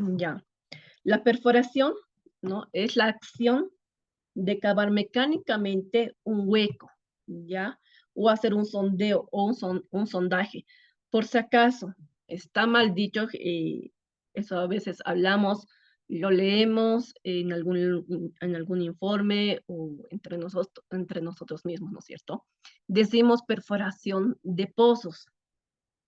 Ya. La perforación, ¿no? Es la acción de cavar mecánicamente un hueco, ¿ya? O hacer un sondeo o un sondaje. Por si acaso está mal dicho, eso a veces hablamos, lo leemos en algún informe o entre nosotros mismos, ¿no es cierto? Decimos perforación de pozos.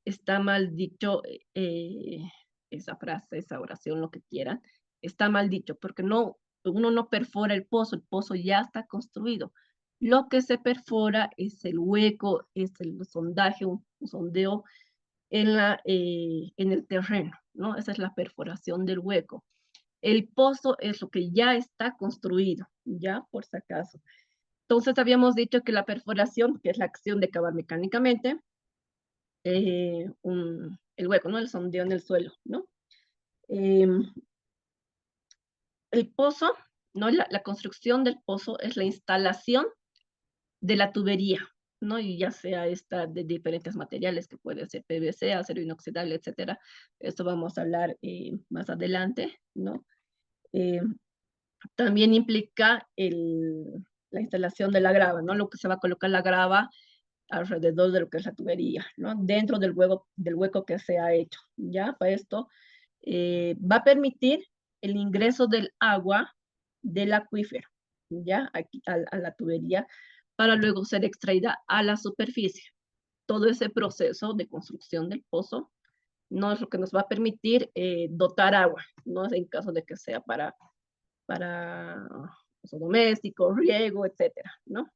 Está mal dicho esa frase, esa oración, lo que quieran. Está mal dicho porque no, uno no perfora el pozo ya está construido. Lo que se perfora es el hueco, es el sondaje, un sondeo en el terreno, ¿no? Esa es la perforación del hueco. El pozo es lo que ya está construido, ya por si acaso. Entonces habíamos dicho que la perforación, que es la acción de cavar mecánicamente, el hueco, ¿no? El sondeo en el suelo, ¿no? Em, el pozo, ¿no? La construcción del pozo es la instalación de la tubería, ¿no? Y ya sea esta de diferentes materiales, que puede ser PVC, acero inoxidable, etcétera. Esto vamos a hablar más adelante, ¿no? Em, También implica la instalación de la grava, ¿no? Lo que se va a colocar la grava alrededor de lo que es la tubería, ¿no? Dentro del hueco que se ha hecho, ¿ya? Para esto va a permitir el ingreso del agua del acuífero, ¿ya? Aquí a la tubería, para luego ser extraída a la superficie. Todo ese proceso de construcción del pozo no es lo que nos va a permitir dotar agua, no es en caso de que sea para uso doméstico, riego, etcétera, ¿no?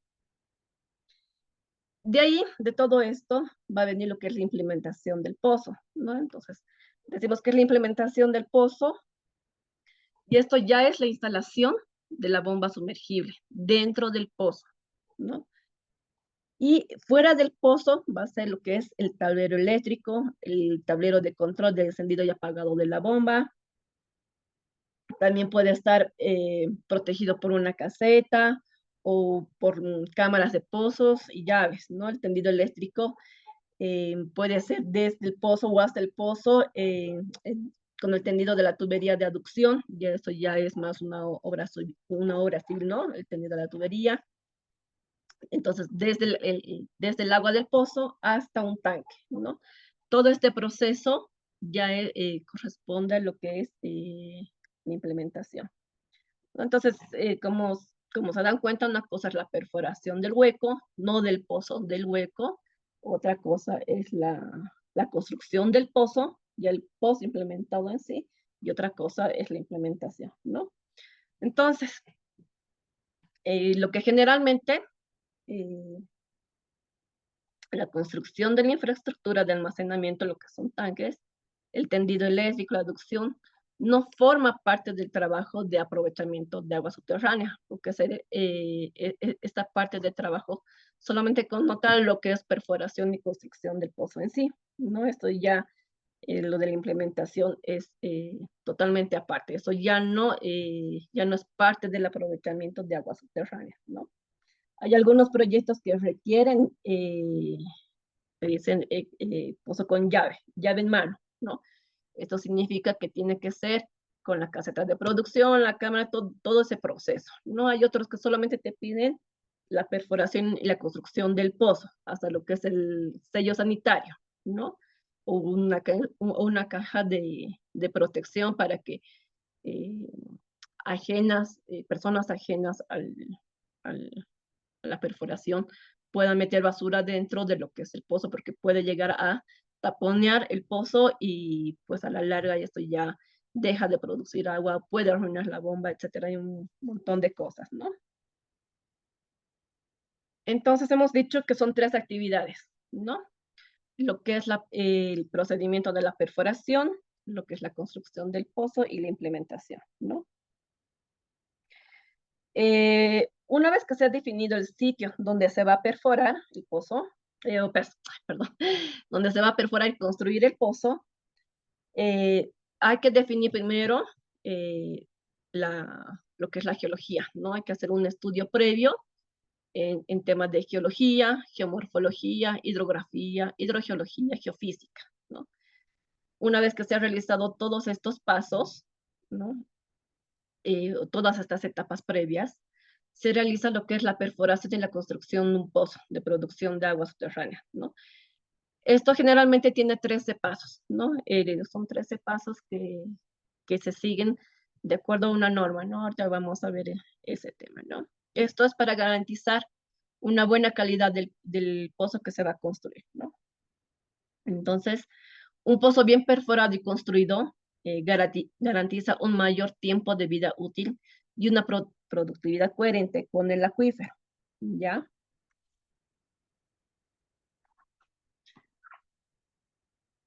De ahí, de todo esto, va a venir lo que es la implementación del pozo, ¿no? Entonces, decimos que es la implementación del pozo, y esto ya es la instalación de la bomba sumergible dentro del pozo, ¿no? Y fuera del pozo va a ser lo que es el tablero eléctrico, el tablero de control de encendido y apagado de la bomba. También puede estar protegido por una caseta o por cámaras de pozos y llaves, ¿no? El tendido eléctrico puede ser desde el pozo o hasta el pozo con el tendido de la tubería de aducción, y eso ya es más una obra civil, ¿no? El tendido de la tubería. Entonces, desde el agua del pozo hasta un tanque, ¿no? Todo este proceso ya corresponde a lo que es la implementación. Entonces, como se dan cuenta, una cosa es la perforación del hueco, no del pozo, del hueco. Otra cosa es la construcción del pozo y el pozo implementado en sí. Y otra cosa es la implementación, ¿no? Entonces, lo que generalmente eh, la construcción de la infraestructura de almacenamiento, lo que son tanques, el tendido eléctrico, la aducción, no forma parte del trabajo de aprovechamiento de agua subterránea, porque esta parte de trabajo solamente connota lo que es perforación y construcción del pozo en sí, ¿no? Esto ya, lo de la implementación es totalmente aparte, eso ya no es parte del aprovechamiento de agua subterránea, ¿no? Hay algunos proyectos que requieren dicen pozo con llave, llave en mano, ¿no? Esto significa que tiene que ser con la caseta de producción, la cámara, todo ese proceso. No hay otros que solamente te piden la perforación y la construcción del pozo, hasta lo que es el sello sanitario, ¿no? O una caja de protección para que eh, personas ajenas al, a la perforación puedan meter basura dentro de lo que es el pozo, porque puede llegar a taponear el pozo y pues a la larga esto ya deja de producir agua, puede arruinar la bomba, etcétera, hay un montón de cosas, ¿no? Entonces hemos dicho que son tres actividades, ¿no? Lo que es el procedimiento de la perforación, lo que es la construcción del pozo y la implementación, ¿no? Una vez que se ha definido el sitio donde se va a perforar el pozo, perdón, donde se va a perforar y construir el pozo, eh, hay que definir primero eh, lo que es la geología, ¿no? Hay que hacer un estudio previo en temas de geología, geomorfología, hidrografía, hidrogeología, geofísica, ¿no? Una vez que se han realizado todos estos pasos, ¿no? Todas estas etapas previas, se realiza lo que es la perforación y la construcción de un pozo de producción de agua subterránea, ¿no? Esto generalmente tiene 13 pasos, ¿no? Son 13 pasos que se siguen de acuerdo a una norma, ¿no? Ahorita vamos a ver ese tema, ¿no? Esto es para garantizar una buena calidad del pozo que se va a construir, ¿no? Entonces, un pozo bien perforado y construido garantiza un mayor tiempo de vida útil y una productividad coherente con el acuífero, ¿ya?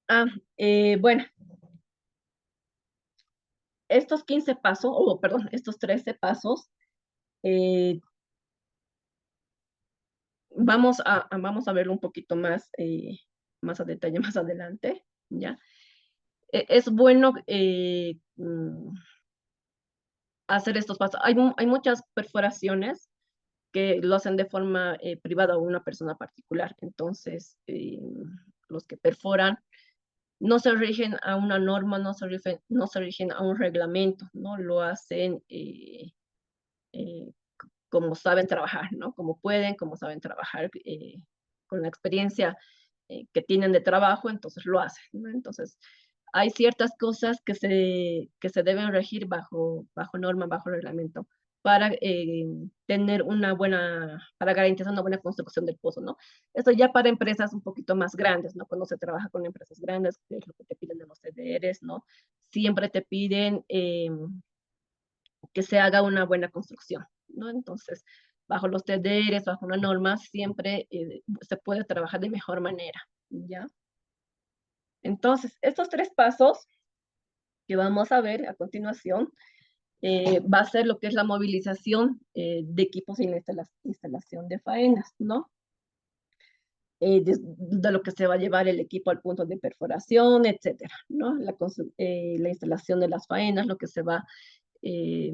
Ah, bueno, estos 15 pasos, o perdón, estos 13 pasos, eh, vamos a verlo un poquito más, más a detalle más adelante, ¿ya? Es bueno hacer estos pasos. Hay muchas perforaciones que lo hacen de forma privada o una persona particular. Entonces, los que perforan no se rigen a una norma, no se rigen a un reglamento, ¿no? Lo hacen eh, como saben trabajar, ¿no? Como pueden, como saben trabajar con la experiencia que tienen de trabajo, entonces lo hacen, ¿no? Entonces, hay ciertas cosas que se deben regir bajo norma, bajo reglamento, para tener una buena, para garantizar una buena construcción del pozo, ¿no? Esto ya para empresas un poquito más grandes, ¿no? Cuando se trabaja con empresas grandes, que es lo que te piden de los CDRs, ¿no? Siempre te piden que se haga una buena construcción, ¿no? Entonces, bajo los TDRs, bajo una norma, siempre se puede trabajar de mejor manera, ¿ya? Entonces, estos 3 pasos que vamos a ver a continuación va a ser lo que es la movilización de equipos en la instalación de faenas, ¿no? De lo que se va a llevar el equipo al punto de perforación, etcétera, ¿no? La instalación de las faenas, lo que se va eh,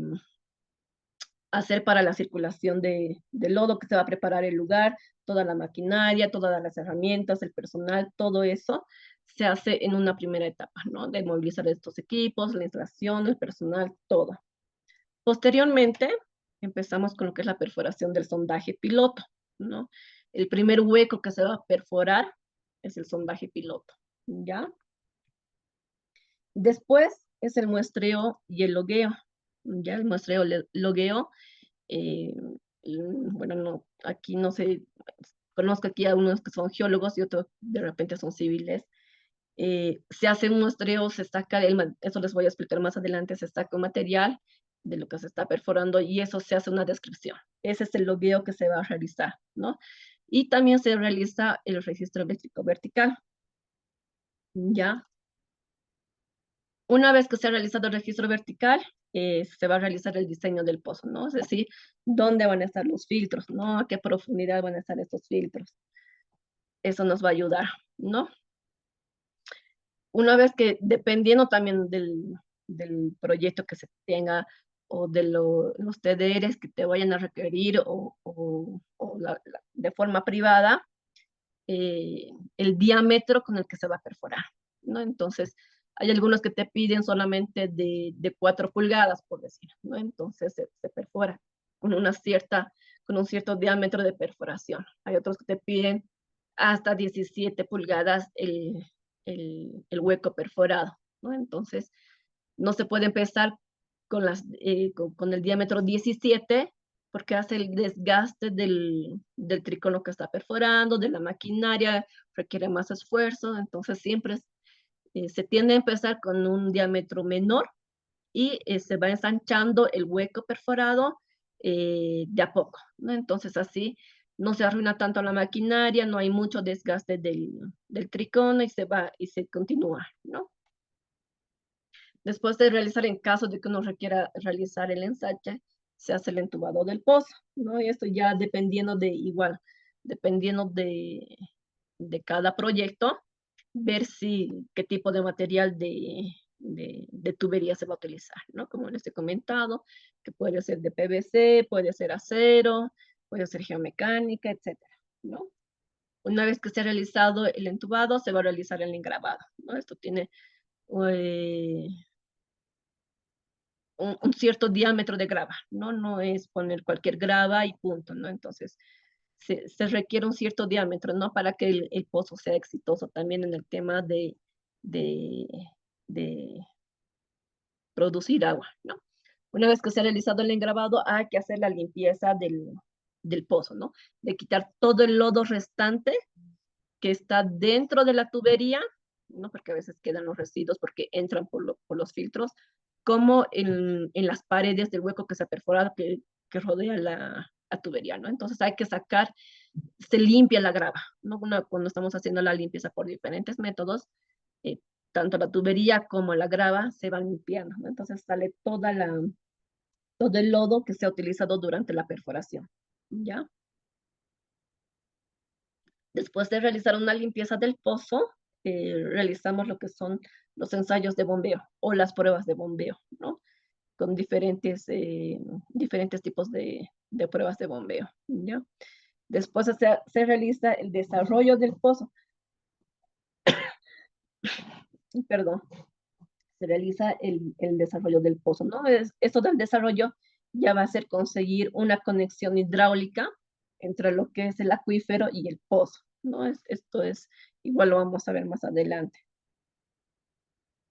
hacer para la circulación de lodo, que se va a preparar el lugar, toda la maquinaria, todas las herramientas, el personal, todo eso se hace en una primera etapa, ¿no? De movilizar estos equipos, la instalación, el personal, todo. Posteriormente, empezamos con lo que es la perforación del sondaje piloto, ¿no? El primer hueco que se va a perforar es el sondaje piloto, ¿ya? Después es el muestreo y el logueo, ¿ya? El muestreo, el logueo eh, bueno, no, aquí no sé, conozco aquí a unos que son geólogos y otros de repente son civiles. Se hace un muestreo, se saca, eso les voy a explicar más adelante, se saca un material de lo que se está perforando y eso se hace una descripción. Ese es el logueo que se va a realizar, ¿no? Y también se realiza el registro eléctrico vertical, ¿ya? Una vez que se ha realizado el registro vertical, se va a realizar el diseño del pozo, ¿no? Es decir, dónde van a estar los filtros, ¿no? A qué profundidad van a estar estos filtros. Eso nos va a ayudar, ¿no? Una vez que, dependiendo también del proyecto que se tenga o de los TDRs que te vayan a requerir de forma privada, el diámetro con el que se va a perforar, ¿no? Entonces, hay algunos que te piden solamente de 4 pulgadas, por decir, ¿no? Entonces se perfora con con un cierto diámetro de perforación. Hay otros que te piden hasta 17 pulgadas el hueco perforado, ¿no? Entonces, no se puede empezar con el diámetro 17 porque hace el desgaste del tricono que está perforando, de la maquinaria, requiere más esfuerzo, entonces siempre se tiende a empezar con un diámetro menor y se va ensanchando el hueco perforado de a poco, ¿no? Entonces así no se arruina tanto la maquinaria, no hay mucho desgaste del tricono y se continúa, ¿no? Después de realizar, en caso de que uno requiera realizar el ensanche, se hace el entubado del pozo, ¿no? Y esto ya dependiendo de cada proyecto, ver qué tipo de material de tubería se va a utilizar, ¿no? Como les he comentado, que puede ser de PVC, puede ser acero, puede ser geomecánica, etcétera, ¿no? Una vez que se ha realizado el entubado, se va a realizar el engravado, ¿no? Esto tiene eh, un cierto diámetro de grava, ¿no? No es poner cualquier grava y punto, ¿no? Entonces, se requiere un cierto diámetro, ¿no? Para que el pozo sea exitoso también en el tema de, de producir agua, ¿no? Una vez que se ha realizado el engravado, hay que hacer la limpieza del pozo, ¿no? De quitar todo el lodo restante que está dentro de la tubería, ¿no? Porque a veces quedan los residuos porque entran por los filtros, como en las paredes del hueco que se ha perforado que rodea la tubería, ¿no? Entonces hay que sacar, se limpia la grava, ¿no? Cuando estamos haciendo la limpieza por diferentes métodos, eh, tanto la tubería como la grava se van limpiando, ¿no? Entonces sale todo el lodo que se ha utilizado durante la perforación, ¿ya? Después de realizar una limpieza del pozo, realizamos lo que son los ensayos de bombeo o las pruebas de bombeo, ¿no? Con diferentes tipos de pruebas de bombeo, ¿ya? Después se realiza el desarrollo del pozo, perdón, se realiza el desarrollo del pozo, ¿no? Esto del desarrollo ya va a ser conseguir una conexión hidráulica entre lo que es el acuífero y el pozo, ¿no? Esto es, igual lo vamos a ver más adelante.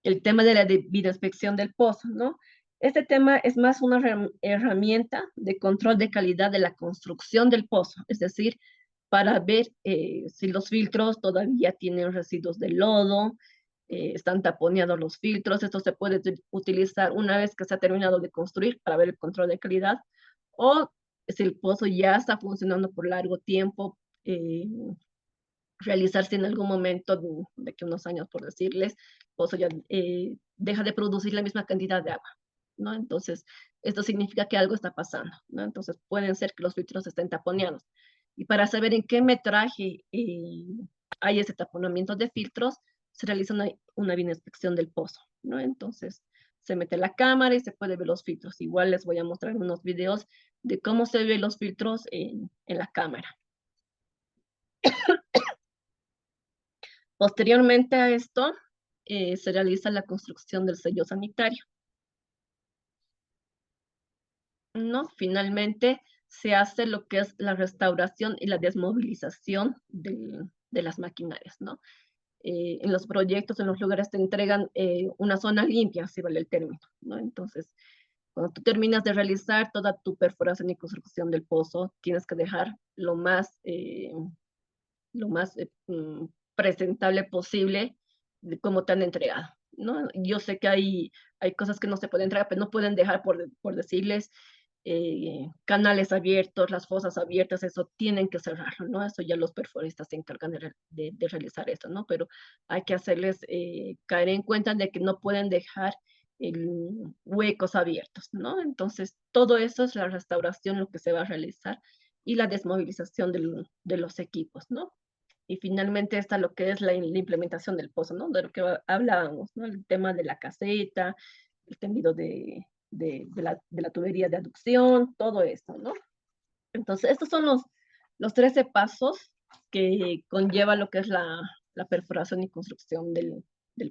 El tema de la debida inspección del pozo, ¿no? Este tema es más una herramienta de control de calidad de la construcción del pozo, es decir, para ver si los filtros todavía tienen residuos de lodo, están taponeados los filtros. Esto se puede utilizar una vez que se ha terminado de construir para ver el control de calidad, o si el pozo ya está funcionando por largo tiempo, realizarse en algún momento de que unos años, por decirles, el pozo ya deja de producir la misma cantidad de agua, ¿no? Entonces, esto significa que algo está pasando, ¿no? Entonces, pueden ser que los filtros estén taponeados. Y para saber en qué metraje hay ese taponamiento de filtros, se realiza una bien inspección del pozo, ¿no? Entonces, se mete la cámara y se puede ver los filtros. Igual les voy a mostrar unos videos de cómo se ven los filtros en la cámara. Posteriormente a esto, se realiza la construcción del sello sanitario, ¿no? Finalmente, se hace lo que es la restauración y la desmovilización de las maquinarias, ¿no? En los proyectos, en los lugares te entregan una zona limpia, si vale el término, ¿no? Entonces, cuando tú terminas de realizar toda tu perforación y construcción del pozo, tienes que dejar lo más presentable posible de cómo te han entregado, ¿no? Yo sé que hay cosas que no se pueden entregar, pero no pueden dejar, por decirles, canales abiertos, las fosas abiertas, eso tienen que cerrarlo, ¿no? Eso ya los perforistas se encargan de realizar esto, ¿no? Pero hay que hacerles caer en cuenta de que no pueden dejar huecos abiertos, ¿no? Entonces, todo eso es la restauración, lo que se va a realizar y la desmovilización de los equipos, ¿no? Y finalmente está lo que es la implementación del pozo, ¿no? De lo que hablábamos, ¿no? El tema de la caseta, el tendido de la tubería de aducción, todo esto, ¿no? Entonces, estos son los 13 pasos que conlleva lo que es la perforación y construcción del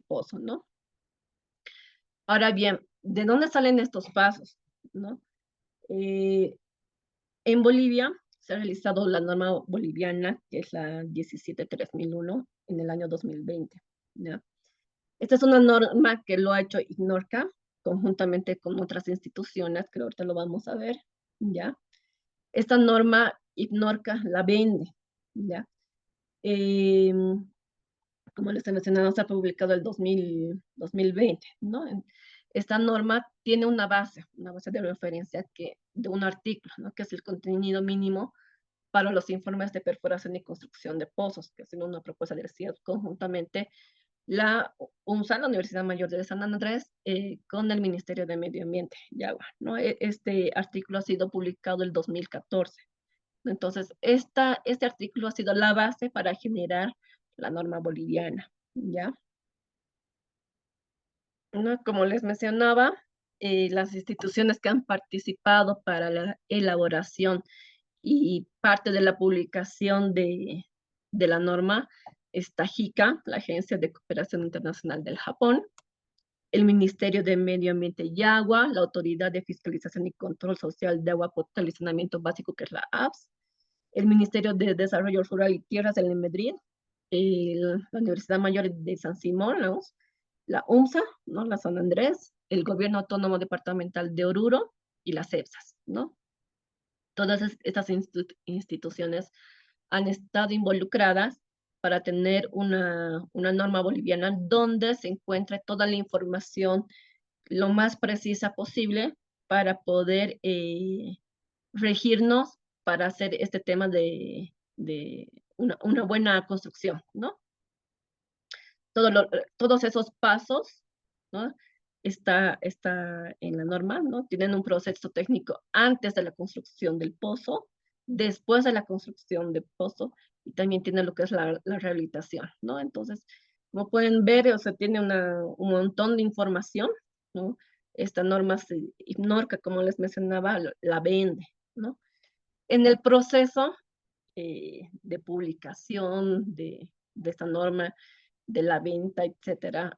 pozo, ¿no? Ahora bien, ¿de dónde salen estos pasos, no? En Bolivia se ha realizado la norma boliviana, que es la 17.3001, en el año 2020, ¿ya? Esta es una norma que lo ha hecho IGNORCA, conjuntamente con otras instituciones, que ahorita lo vamos a ver, ¿ya? Esta norma IGNORCA la vende, ¿ya? Eh, Como les he mencionado, se ha publicado el 2020, ¿no? Esta norma tiene una base de referencia de un artículo, ¿no? Que es el contenido mínimo para los informes de perforación y construcción de pozos, que es una propuesta de CIEP conjuntamente la UNSA, la Universidad Mayor de San Andrés, con el Ministerio de Medio Ambiente y Agua, ¿no? Este artículo ha sido publicado el 2014. Entonces, este artículo ha sido la base para generar la norma boliviana, ¿ya? ¿No? Como les mencionaba, las instituciones que han participado para la elaboración y parte de la publicación de la norma está JICA, la Agencia de Cooperación Internacional del Japón, el Ministerio de Medio Ambiente y Agua, la Autoridad de Fiscalización y Control Social de Agua Potable y Saneamiento Básico, que es la APS, el Ministerio de Desarrollo Rural y Tierras del Medellín, la Universidad Mayor de San Simón, la UMSA, ¿no? La San Andrés, el Gobierno Autónomo Departamental de Oruro y las EPSAS, ¿no? Todas estas instituciones han estado involucradas para tener una norma boliviana donde se encuentre toda la información lo más precisa posible para poder regirnos para hacer este tema de una buena construcción, ¿no? Todos esos pasos, ¿no? Está en la norma, ¿no? Tienen un proceso técnico antes de la construcción del pozo, después de la construcción del pozo, y también tiene lo que es la rehabilitación, ¿no? Entonces, como pueden ver, o sea, tiene un montón de información, ¿no? Esta norma, IPNORCA, como les mencionaba, la vende, ¿no? En el proceso de publicación de esta norma, de la venta, etcétera,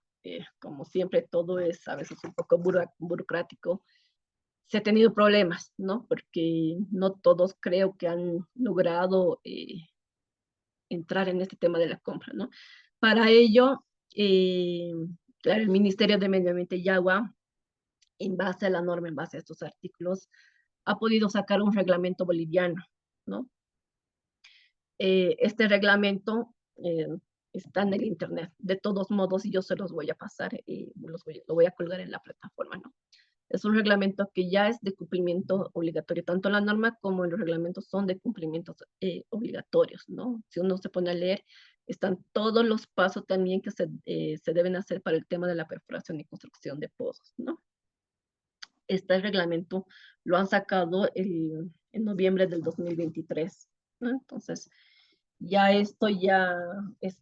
como siempre todo es a veces un poco burocrático, se ha tenido problemas, ¿no? Porque no todos creo que han logrado entrar en este tema de la compra, ¿no? Para ello, claro, el Ministerio de Medio Ambiente y Agua, en base a la norma, en base a estos artículos, ha podido sacar un reglamento boliviano, ¿no? Este reglamento está en el internet. De todos modos, yo se los voy a pasar y lo voy a colgar en la plataforma, ¿no? Es un reglamento que ya es de cumplimiento obligatorio. Tanto la norma como los reglamentos son de cumplimientos obligatorios, ¿no? Si uno se pone a leer, están todos los pasos también que se deben hacer para el tema de la perforación y construcción de pozos, ¿no? Este reglamento lo han sacado en noviembre del 2023, ¿no? Entonces, ya esto ya es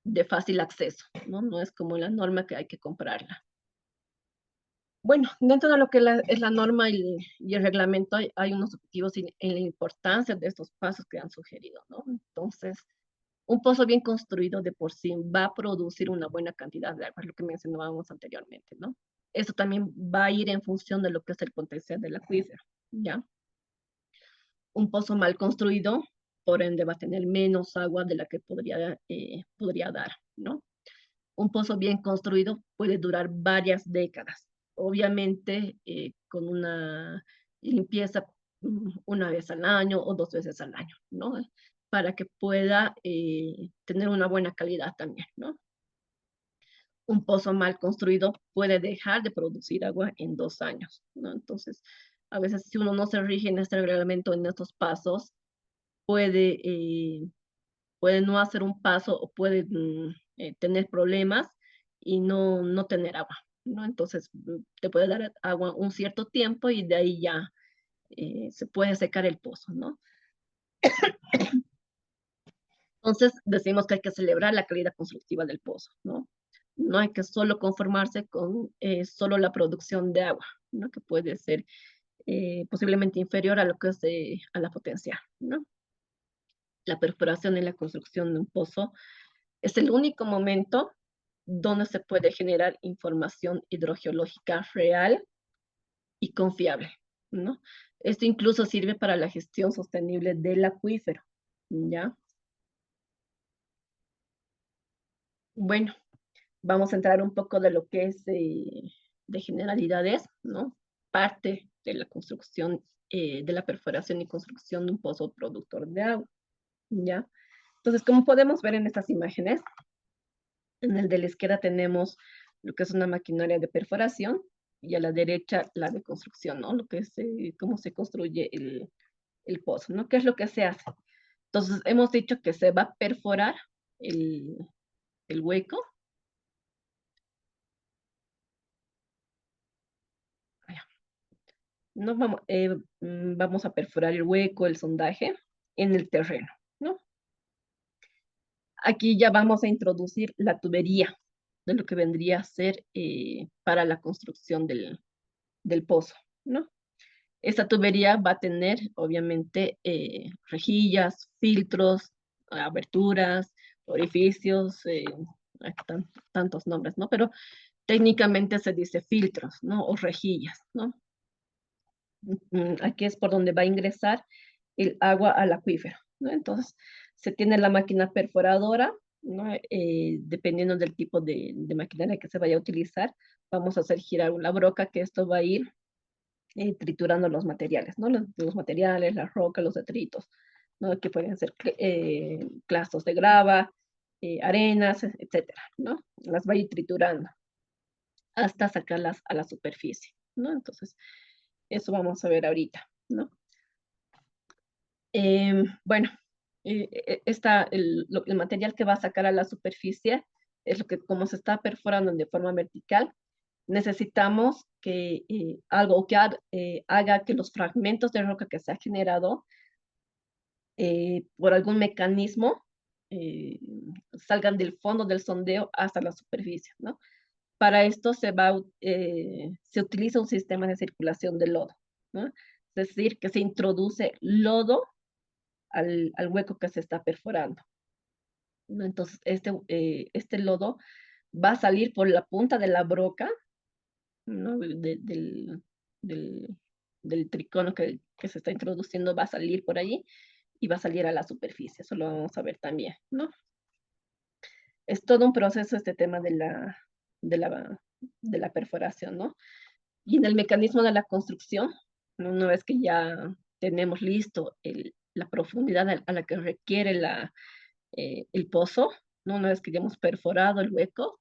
de fácil acceso, ¿no? No es como la norma que hay que comprarla. Bueno, dentro de lo que es la norma y el reglamento hay unos objetivos en la importancia de estos pasos que han sugerido, ¿no? Entonces, un pozo bien construido de por sí va a producir una buena cantidad de agua, lo que mencionábamos anteriormente, ¿no? Eso también va a ir en función de lo que es el potencial del acuífero, ¿ya? Un pozo mal construido, por ende, va a tener menos agua de la que podría dar, ¿no? Un pozo bien construido puede durar varias décadas, obviamente con una limpieza una vez al año o 2 veces al año, ¿no? Para que pueda tener una buena calidad también, ¿no? Un pozo mal construido puede dejar de producir agua en 2 años, ¿no? Entonces, a veces si uno no se rige en este reglamento, en estos pasos, puede, eh, puede no hacer un paso o puede tener problemas y no tener agua, ¿no? Entonces, te puede dar agua un cierto tiempo y de ahí ya se puede secar el pozo, ¿no? Entonces, decimos que hay que celebrar la calidad constructiva del pozo, ¿no? No hay que solo conformarse con solo la producción de agua, ¿no? Que puede ser posiblemente inferior a lo que es a la potencial, ¿no? La perforación y la construcción de un pozo es el único momento donde se puede generar información hidrogeológica real y confiable, ¿no? Esto incluso sirve para la gestión sostenible del acuífero, ¿ya? Bueno, vamos a entrar un poco de lo que es de generalidades, ¿no? Parte de la construcción, de la perforación y construcción de un pozo productor de agua, ¿ya? Entonces, como podemos ver en estas imágenes, en el de la izquierda tenemos lo que es una maquinaria de perforación y a la derecha la de construcción, ¿no? Lo que es cómo se construye el pozo, ¿no? ¿Qué es lo que se hace? Entonces, hemos dicho que se va a perforar el, el hueco. No vamos, vamos a perforar el hueco, el sondaje en el terreno, ¿no? Aquí ya vamos a introducir la tubería de lo que vendría a ser para la construcción del pozo, ¿no? Esta tubería va a tener, obviamente, rejillas, filtros, aberturas, orificios, hay tantos nombres, ¿no? Pero técnicamente se dice filtros, ¿no? O rejillas, ¿no? Aquí es por donde va a ingresar el agua al acuífero, ¿no? Entonces, se tiene la máquina perforadora, ¿no? Dependiendo del tipo de maquinaria que se vaya a utilizar, vamos a hacer girar una broca, que esto va a ir triturando los materiales, ¿no? Los materiales, la roca, los detritos, ¿no? Que pueden ser clastos de grava, arenas, etcétera, ¿no? Las va a ir triturando hasta sacarlas a la superficie, ¿no? Entonces, eso vamos a ver ahorita, ¿no? Bueno, el material que va a sacar a la superficie es lo que, como se está perforando de forma vertical, necesitamos que algo que haga que los fragmentos de roca que se ha generado por algún mecanismo eh, salgan del fondo del sondeo hasta la superficie, ¿no? Para esto se utiliza un sistema de circulación de lodo, ¿no? Es decir, que se introduce lodo al hueco que se está perforando, ¿no? Entonces, este lodo va a salir por la punta de la broca, ¿no? Del, del tricono que se está introduciendo, va a salir por allí y va a salir a la superficie. Eso lo vamos a ver también, ¿no? Es todo un proceso este tema de la, de la perforación, ¿no? Y en el mecanismo de la construcción, ¿no? Una vez que ya tenemos listo la profundidad a la que requiere el pozo, ¿no? Una vez que ya hemos perforado el hueco,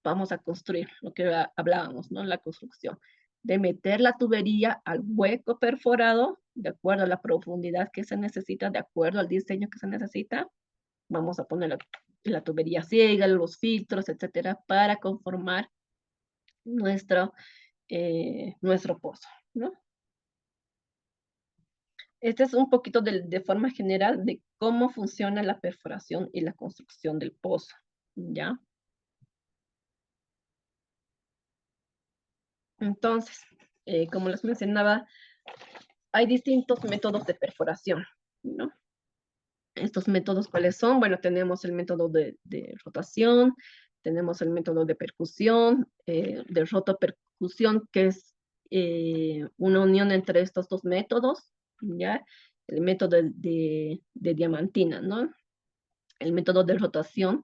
vamos a construir lo que hablábamos, ¿no? En la construcción, de meter la tubería al hueco perforado, de acuerdo a la profundidad que se necesita, de acuerdo al diseño que se necesita. Vamos a poner la tubería ciega, los filtros, etcétera, para conformar nuestro pozo, ¿no? Este es un poquito de forma general de cómo funciona la perforación y la construcción del pozo, ¿ya? Entonces, como les mencionaba, hay distintos métodos de perforación, ¿no? Estos métodos, ¿cuáles son? Bueno, tenemos el método de rotación, tenemos el método de percusión, de rotopercusión, que es una unión entre estos dos métodos, ¿ya? El método de diamantina, ¿no? El método de rotación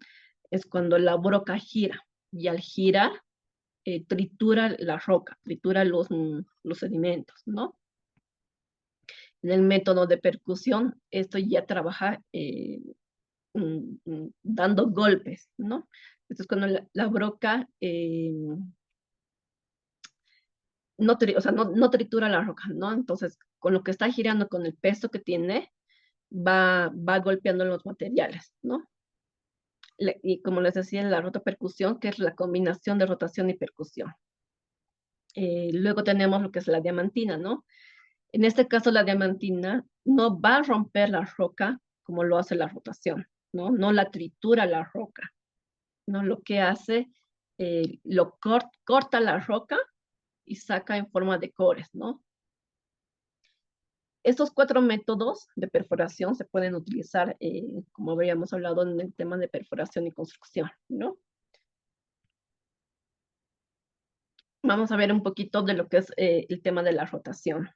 es cuando la broca gira, y al girar, tritura la roca, tritura los sedimentos, ¿no? En el método de percusión, esto ya trabaja dando golpes, ¿no? Entonces, cuando la broca o sea, no tritura la roca, ¿no? Entonces, con lo que está girando, con el peso que tiene, va golpeando los materiales, ¿no? Y como les decía, la rotopercusión, que es la combinación de rotación y percusión. Luego tenemos lo que es la diamantina, ¿no? En este caso, la diamantina no va a romper la roca como lo hace la rotación, ¿no? No la tritura la roca, ¿no? Lo que hace, corta la roca y saca en forma de cores, ¿no? Estos cuatro métodos de perforación se pueden utilizar, como habíamos hablado en el tema de perforación y construcción, ¿no? Vamos a ver un poquito de lo que es el tema de la rotación.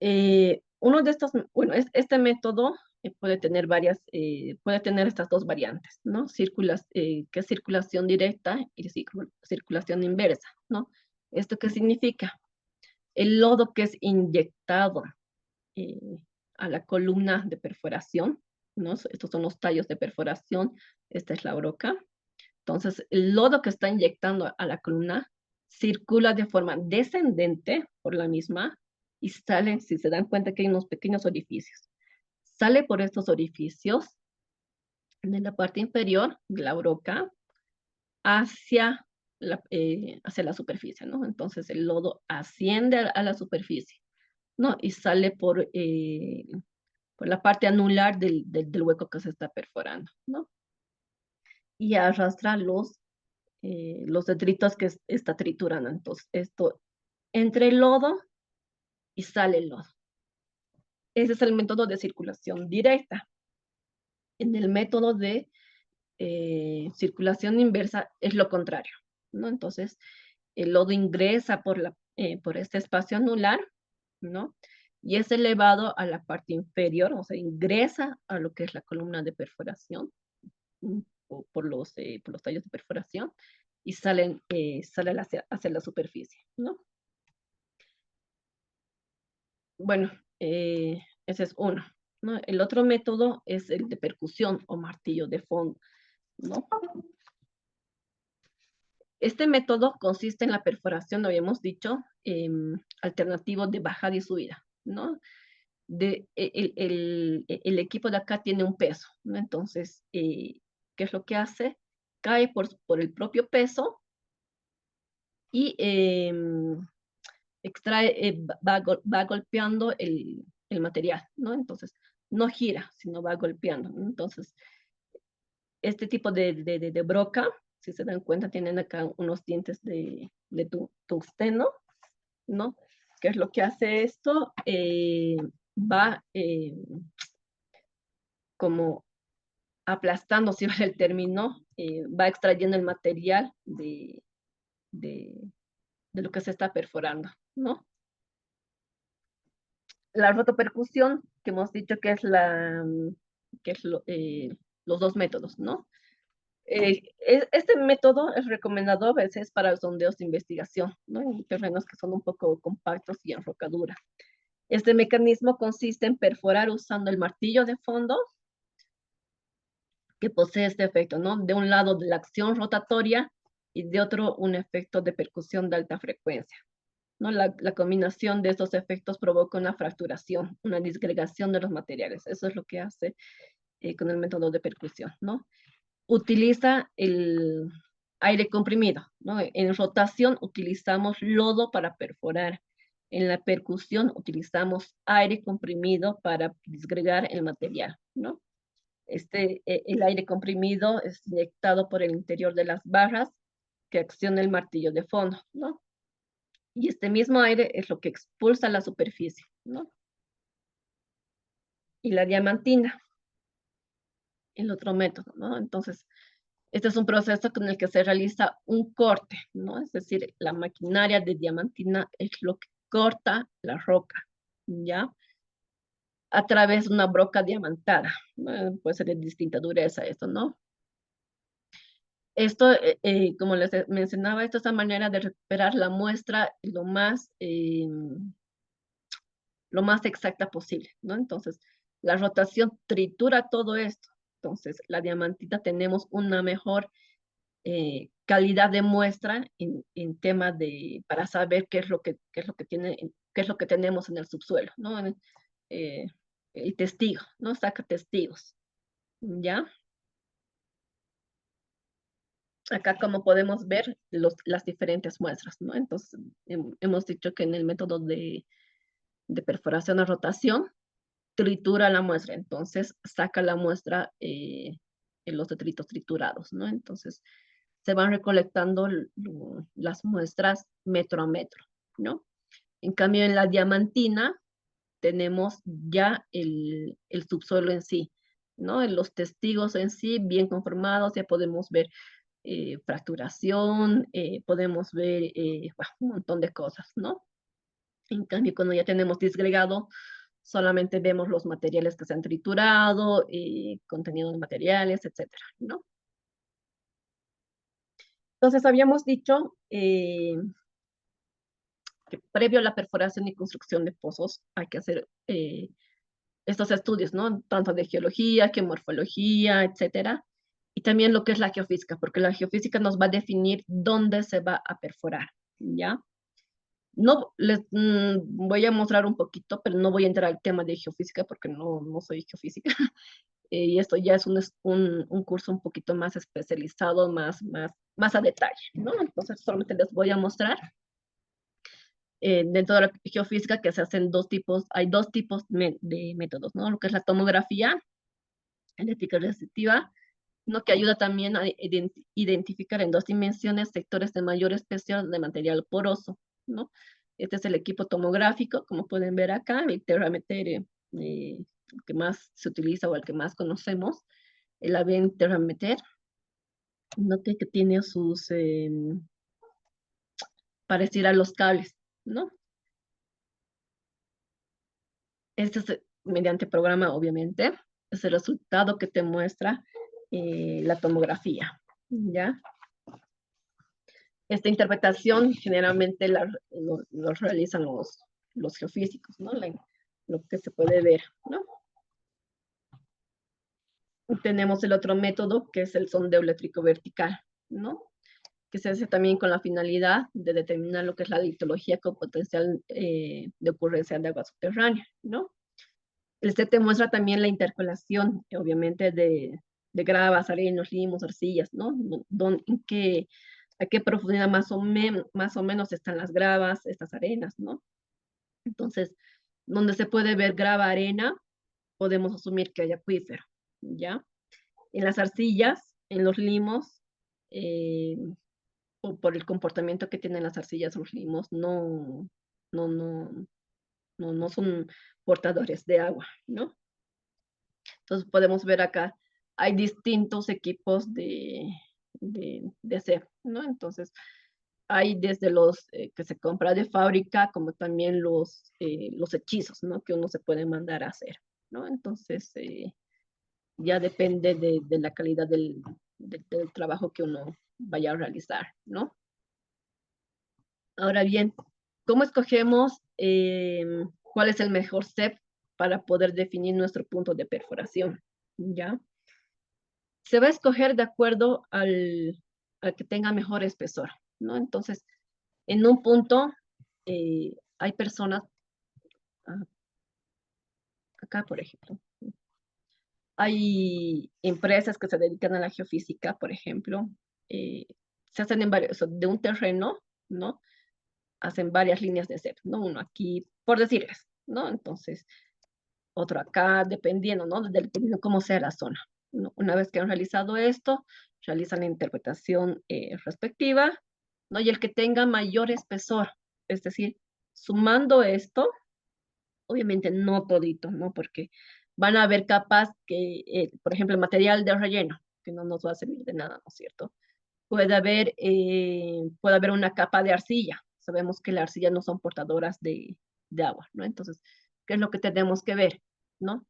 Uno de estos, bueno, este método puede tener estas dos variantes, ¿no? Que es circulación directa y circulación inversa, ¿no? ¿Esto qué significa? El lodo que es inyectado eh, a la columna de perforación, ¿no? Estos son los tallos de perforación, esta es la broca. Entonces, el lodo que está inyectando a la columna circula de forma descendente por la misma y sale, si se dan cuenta que hay unos pequeños orificios, sale por estos orificios de la parte inferior de la broca hacia hacia la superficie, ¿no? Entonces el lodo asciende a la superficie, ¿no? Y sale por la parte anular del hueco que se está perforando, ¿no? Y arrastra los detritos que está triturando. Entonces, esto entre el lodo y sale el lodo. Ese es el método de circulación directa. En el método de circulación inversa es lo contrario, ¿no? Entonces, el lodo ingresa por este espacio anular, ¿no? Y es elevado a la parte inferior, o sea, ingresa a lo que es la columna de perforación, por los tallos de perforación, y sale hacia la superficie, ¿no? Bueno, ese es uno, ¿no? El otro método es el de percusión o martillo de fondo, ¿no? Este método consiste en la perforación, lo habíamos dicho, alternativo de bajada y subida, ¿no? El equipo de acá tiene un peso, ¿no? Entonces, ¿qué es lo que hace? Cae por el propio peso y va golpeando el material, ¿no? Entonces, no gira, sino va golpeando, ¿no? Entonces, este tipo de broca, si se dan cuenta, tienen acá unos dientes de tungsteno, ¿no? ¿Qué es lo que hace esto? Va como aplastando, si vale el término, va extrayendo el material de, de lo que se está perforando, ¿no? La rotopercusión, que hemos dicho que es los dos métodos, ¿no? Este método es recomendado a veces para sondeos de investigación, ¿no? En terrenos que son un poco compactos y en rocadura. Este mecanismo consiste en perforar usando el martillo de fondo que posee este efecto, ¿no? De un lado de la acción rotatoria y de otro un efecto de percusión de alta frecuencia, ¿no? La combinación de estos efectos provoca una fracturación, una disgregación de los materiales. Eso es lo que hace con el método de percusión, ¿no? Utiliza el aire comprimido, ¿no? En rotación utilizamos lodo para perforar. En la percusión utilizamos aire comprimido para disgregar el material, ¿no? El aire comprimido es inyectado por el interior de las barras que acciona el martillo de fondo, ¿no? Y este mismo aire es lo que expulsa la superficie, ¿no? Y la diamantina, el otro método, ¿no? Entonces, este es un proceso con el que se realiza un corte, ¿no? Es decir, la maquinaria de diamantina es lo que corta la roca, ¿ya? A través de una broca diamantada. Puede ser de distinta dureza esto, ¿no? Esto, como les mencionaba, esto es la manera de recuperar la muestra lo más exacta posible, ¿no? Entonces, la rotación tritura todo esto. Entonces, la diamantita tenemos una mejor calidad de muestra en tema para saber qué es lo que qué es lo que tenemos en el subsuelo, ¿no? Eh, el testigo, ¿no? Saca testigos, ¿ya? Acá como podemos ver las diferentes muestras, ¿no? Entonces, hemos dicho que en el método de perforación a rotación, tritura la muestra, entonces saca la muestra en los detritos triturados, ¿no? Entonces, se van recolectando las muestras metro a metro, ¿no? En cambio, en la diamantina tenemos ya el subsuelo en sí, ¿no? En los testigos en sí bien conformados, ya podemos ver fracturación, podemos ver bueno, un montón de cosas, ¿no? En cambio, cuando ya tenemos disgregado, solamente vemos los materiales que se han triturado, contenido de materiales, etcétera, ¿no? Entonces, habíamos dicho que previo a la perforación y construcción de pozos hay que hacer estos estudios, ¿no? Tanto de geología, que morfología, etcétera. Y también lo que es la geofísica, porque la geofísica nos va a definir dónde se va a perforar, ¿ya? No, voy a mostrar un poquito, pero no voy a entrar al tema de geofísica porque no soy geofísica. Y esto ya es un curso un poquito más especializado, más a detalle, ¿no? Entonces solamente les voy a mostrar dentro de la geofísica que se hacen hay dos tipos de métodos, ¿no? Lo que es la tomografía eléctrica resistiva, ¿no? Que ayuda también a identificar en dos dimensiones sectores de mayor espesor de material poroso, ¿no? Este es el equipo tomográfico, como pueden ver acá, el Terrameter, el que más se utiliza o el que más conocemos, el AVEN Terrameter, ¿no? Que tiene sus, pareciera los cables, ¿no? Este es mediante programa, obviamente, es el resultado que te muestra la tomografía, ¿ya? Esta interpretación generalmente lo realizan los geofísicos, ¿no? Lo que se puede ver, ¿no? Tenemos el otro método, que es el sondeo eléctrico vertical, ¿no? Que se hace también con la finalidad de determinar lo que es la litología con potencial de ocurrencia de agua subterránea, ¿no? Este te muestra también la intercalación, obviamente, de gravas, arenos, limos, arcillas, ¿no? A qué profundidad más o menos están las gravas, estas arenas, ¿no? Entonces, donde se puede ver grava, arena, podemos asumir que hay acuífero, ¿ya? En las arcillas, en los limos, eh, o por el comportamiento que tienen las arcillas o los limos, no, no, no son portadores de agua, ¿no? Entonces podemos ver acá, hay distintos equipos de CEF, ¿no? Entonces, hay desde los que se compra de fábrica, como también los hechizos, ¿no? Que uno se puede mandar a hacer, ¿no? Entonces, ya depende de la calidad del trabajo que uno vaya a realizar, ¿no? Ahora bien, ¿cómo escogemos cuál es el mejor CEP para poder definir nuestro punto de perforación? ¿Ya? Se va a escoger de acuerdo al que tenga mejor espesor, ¿no? Entonces, en un punto, hay personas, ah, acá por ejemplo, hay empresas que se dedican a la geofísica, por ejemplo, eh, se hacen en varios, de un terreno, ¿no? Hacen varias líneas de CEP, ¿no? Uno aquí, por decirles, ¿no? Entonces, otro acá, dependiendo, ¿no? Dependiendo cómo sea la zona. ¿No? Una vez que han realizado esto, realizan la interpretación respectiva, ¿no? Y el que tenga mayor espesor, es decir, sumando esto, obviamente no todito, ¿no? Porque van a haber capas que, por ejemplo, el material de relleno, que no nos va a servir de nada, ¿no es cierto? Puede haber una capa de arcilla. Sabemos que las arcillas no son portadoras de agua, ¿no? Entonces, ¿qué es lo que tenemos que ver, ¿no?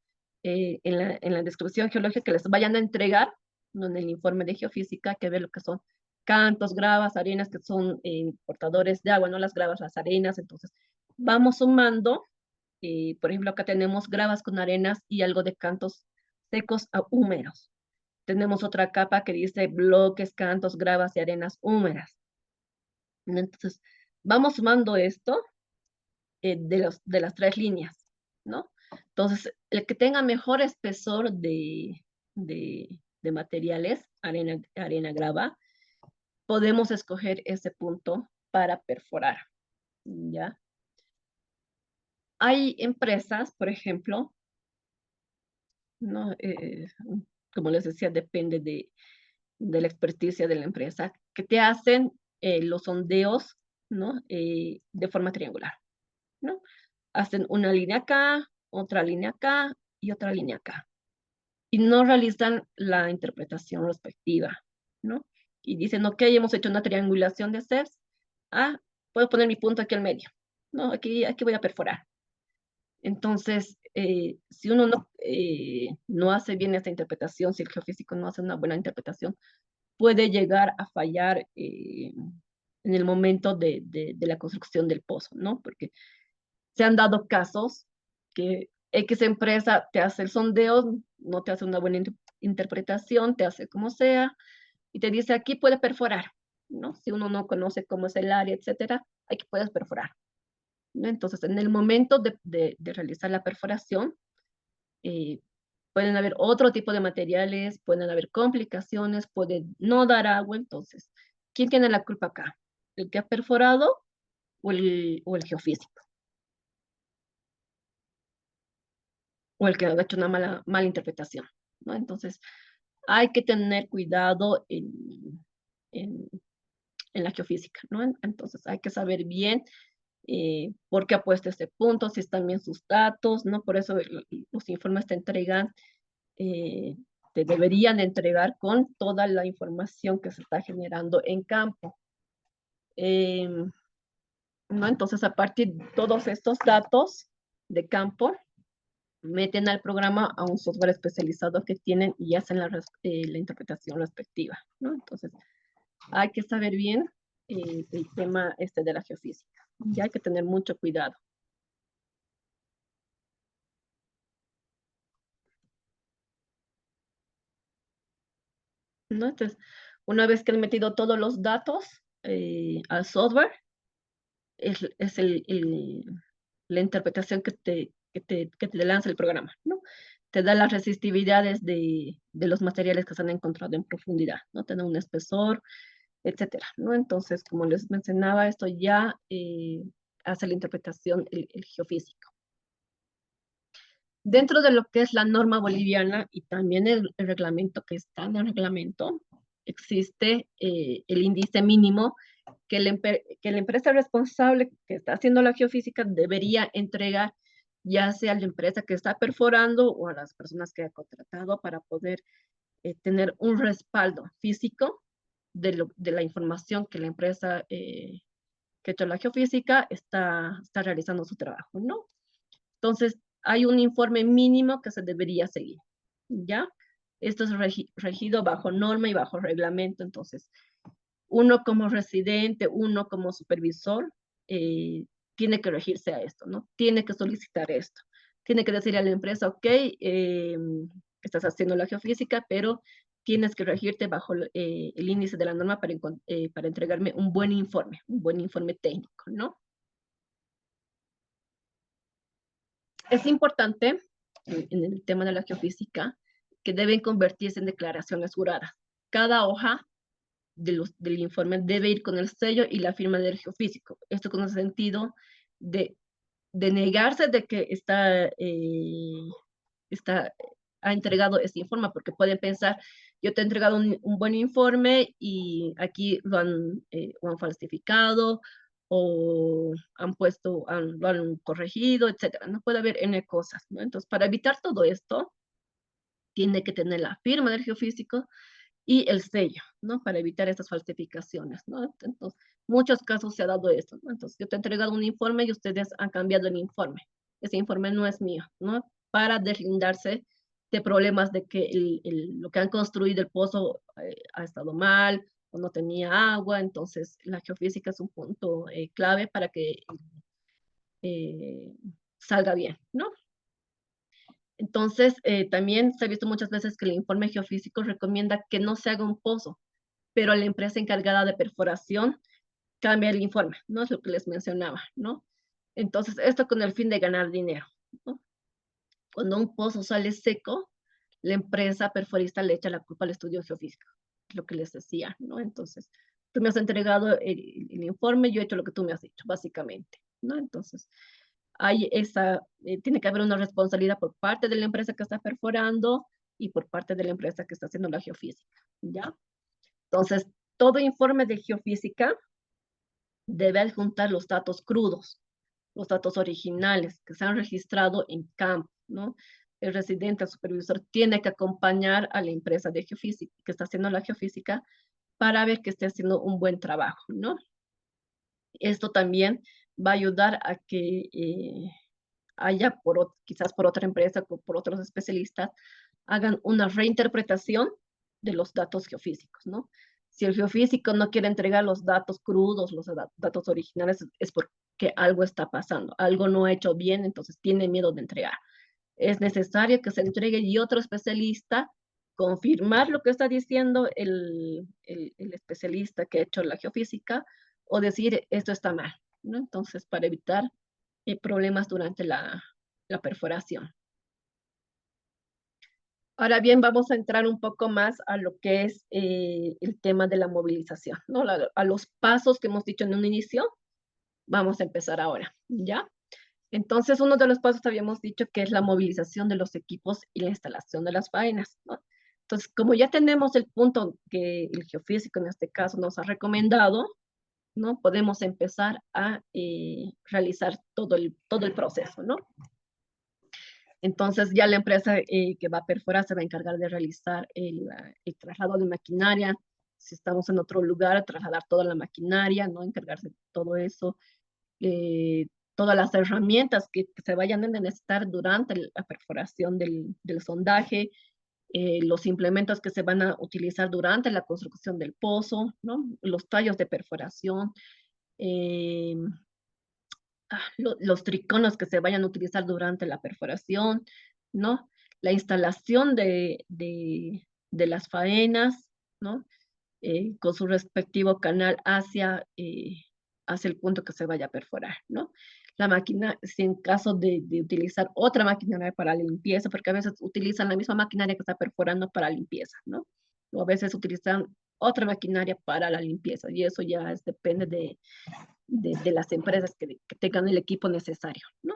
En la descripción geológica que les vayan a entregar, ¿no? En el informe de geofísica, que ver lo que son cantos, gravas, arenas, que son portadores de agua, no las gravas, las arenas. Entonces, vamos sumando, por ejemplo, acá tenemos gravas con arenas y algo de cantos secos a húmedos. Tenemos otra capa que dice bloques, cantos, gravas y arenas húmedas. Entonces, vamos sumando esto de las tres líneas, ¿no? Entonces, el que tenga mejor espesor de materiales, arena, grava, podemos escoger ese punto para perforar, ¿ya? Hay empresas, por ejemplo, ¿no? Como les decía, depende de la experticia de la empresa, que te hacen los sondeos, ¿no? De forma triangular, ¿no? Hacen una línea acá, otra línea acá y otra línea acá. Y no realizan la interpretación respectiva, ¿no? Y dicen, ok, hemos hecho una triangulación de CEPs. Ah, puedo poner mi punto aquí al medio. No, aquí voy a perforar. Entonces, si uno no hace bien esta interpretación, si el geofísico no hace una buena interpretación, puede llegar a fallar en el momento de la construcción del pozo, ¿no? Porque se han dado casos que X empresa te hace el sondeo, no te hace una buena interpretación, te hace como sea, y te dice aquí puede perforar, ¿no? Si uno no conoce cómo es el área, etcétera, aquí puedes perforar, ¿no? Entonces, en el momento de realizar la perforación, eh, pueden haber otro tipo de materiales, pueden haber complicaciones, puede no dar agua. Entonces, ¿quién tiene la culpa acá? ¿El que ha perforado o el geofísico? O el que ha hecho una mala interpretación, ¿no? Entonces, hay que tener cuidado en, en la geofísica, ¿no? Entonces, hay que saber bien por qué ha puesto este punto, si están bien sus datos, ¿no? Por eso los informes te entregan eh, te deberían entregar con toda la información que se está generando en campo. ¿No? Entonces, a partir de todos estos datos de campo, meten al programa a un software especializado que tienen y hacen la interpretación respectiva, ¿no? Entonces, hay que saber bien el tema de la geofísica. Y hay que tener mucho cuidado. ¿No? Entonces, una vez que han metido todos los datos al software, es la interpretación que te lanza el programa, ¿no? Te da las resistividades de los materiales que se han encontrado en profundidad, ¿no? Te da un espesor, etcétera, ¿no? Entonces, como les mencionaba, esto ya hace la interpretación el geofísico. Dentro de lo que es la norma boliviana y también el reglamento que está en el reglamento, existe el índice mínimo que la empresa responsable que está haciendo la geofísica debería entregar, ya sea a la empresa que está perforando o a las personas que ha contratado para poder tener un respaldo físico de la información que la empresa que ha hecho la geofísica está realizando su trabajo, ¿no? Entonces, hay un informe mínimo que se debería seguir, ¿ya? Esto es regido bajo norma y bajo reglamento, entonces, uno como residente, uno como supervisor, tiene que regirse a esto, ¿no? Tiene que solicitar esto. Tiene que decirle a la empresa, ok, estás haciendo la geofísica, pero tienes que regirte bajo el índice de la norma para entregarme un buen informe técnico, ¿no? Es importante en el tema de la geofísica que deben convertirse en declaraciones juradas. Cada hoja del informe debe ir con el sello y la firma del geofísico. Esto con el sentido de, de negarse de que ha entregado este informe, porque pueden pensar, yo te he entregado un buen informe y aquí lo han falsificado o lo han corregido, etcétera. No puede haber N cosas, ¿no? Entonces, para evitar todo esto, tiene que tener la firma del geofísico y el sello, ¿no? Para evitar estas falsificaciones, ¿no? Entonces, muchos casos se ha dado esto, ¿no? Entonces, yo te he entregado un informe y ustedes han cambiado el informe. Ese informe no es mío, ¿no? Para deslindarse de problemas de que lo que han construido el pozo ha estado mal o no tenía agua. Entonces, la geofísica es un punto clave para que eh, salga bien, ¿no? Entonces, también se ha visto muchas veces que el informe geofísico recomienda que no se haga un pozo, pero la empresa encargada de perforación cambia el informe, ¿no? Es lo que les mencionaba, ¿no? Entonces, esto con el fin de ganar dinero, ¿no? Cuando un pozo sale seco, la empresa perforista le echa la culpa al estudio geofísico, lo que les decía, ¿no? Entonces, tú me has entregado el informe, yo he hecho lo que tú me has dicho, básicamente, ¿no? Entonces, tiene que haber una responsabilidad por parte de la empresa que está perforando y por parte de la empresa que está haciendo la geofísica, ¿ya? Entonces, todo informe de geofísica debe adjuntar los datos crudos, los datos originales que se han registrado en campo, ¿no? El residente, el supervisor, tiene que acompañar a la empresa de geofísica que está haciendo la geofísica para ver que esté haciendo un buen trabajo, ¿no? Esto también va a ayudar a que haya, quizás por otra empresa o por otros especialistas, hagan una reinterpretación de los datos geofísicos, ¿no? Si el geofísico no quiere entregar los datos crudos, los datos originales, es porque algo está pasando, algo no ha hecho bien, entonces tiene miedo de entregar. Es necesario que se entregue y otro especialista confirmar lo que está diciendo el especialista que ha hecho la geofísica o decir esto está mal, ¿no? Entonces, para evitar problemas durante la perforación. Ahora bien, vamos a entrar un poco más a lo que es el tema de la movilización, ¿no? A los pasos que hemos dicho en un inicio, vamos a empezar ahora, ¿ya? Entonces, uno de los pasos habíamos dicho que es la movilización de los equipos y la instalación de las faenas, ¿no? Entonces, como ya tenemos el punto que el geofísico en este caso nos ha recomendado, ¿no? Podemos empezar a realizar todo el proceso, ¿no? Entonces ya la empresa que va a perforar se va a encargar de realizar el traslado de maquinaria. Si estamos en otro lugar, trasladar toda la maquinaria, ¿no? Encargarse de todo eso. eh, Todas las herramientas que se vayan a necesitar durante la perforación del sondaje, los implementos que se van a utilizar durante la construcción del pozo, ¿no? Los tallos de perforación, eh, los triconos que se vayan a utilizar durante la perforación, ¿no? La instalación de las faenas, ¿no? Con su respectivo canal hacia el punto que se vaya a perforar, ¿no? La máquina, si en caso de utilizar otra maquinaria para la limpieza, porque a veces utilizan la misma maquinaria que está perforando para limpieza, ¿no? O a veces utilizan otra maquinaria para la limpieza, y eso ya depende de las empresas que tengan el equipo necesario, ¿no?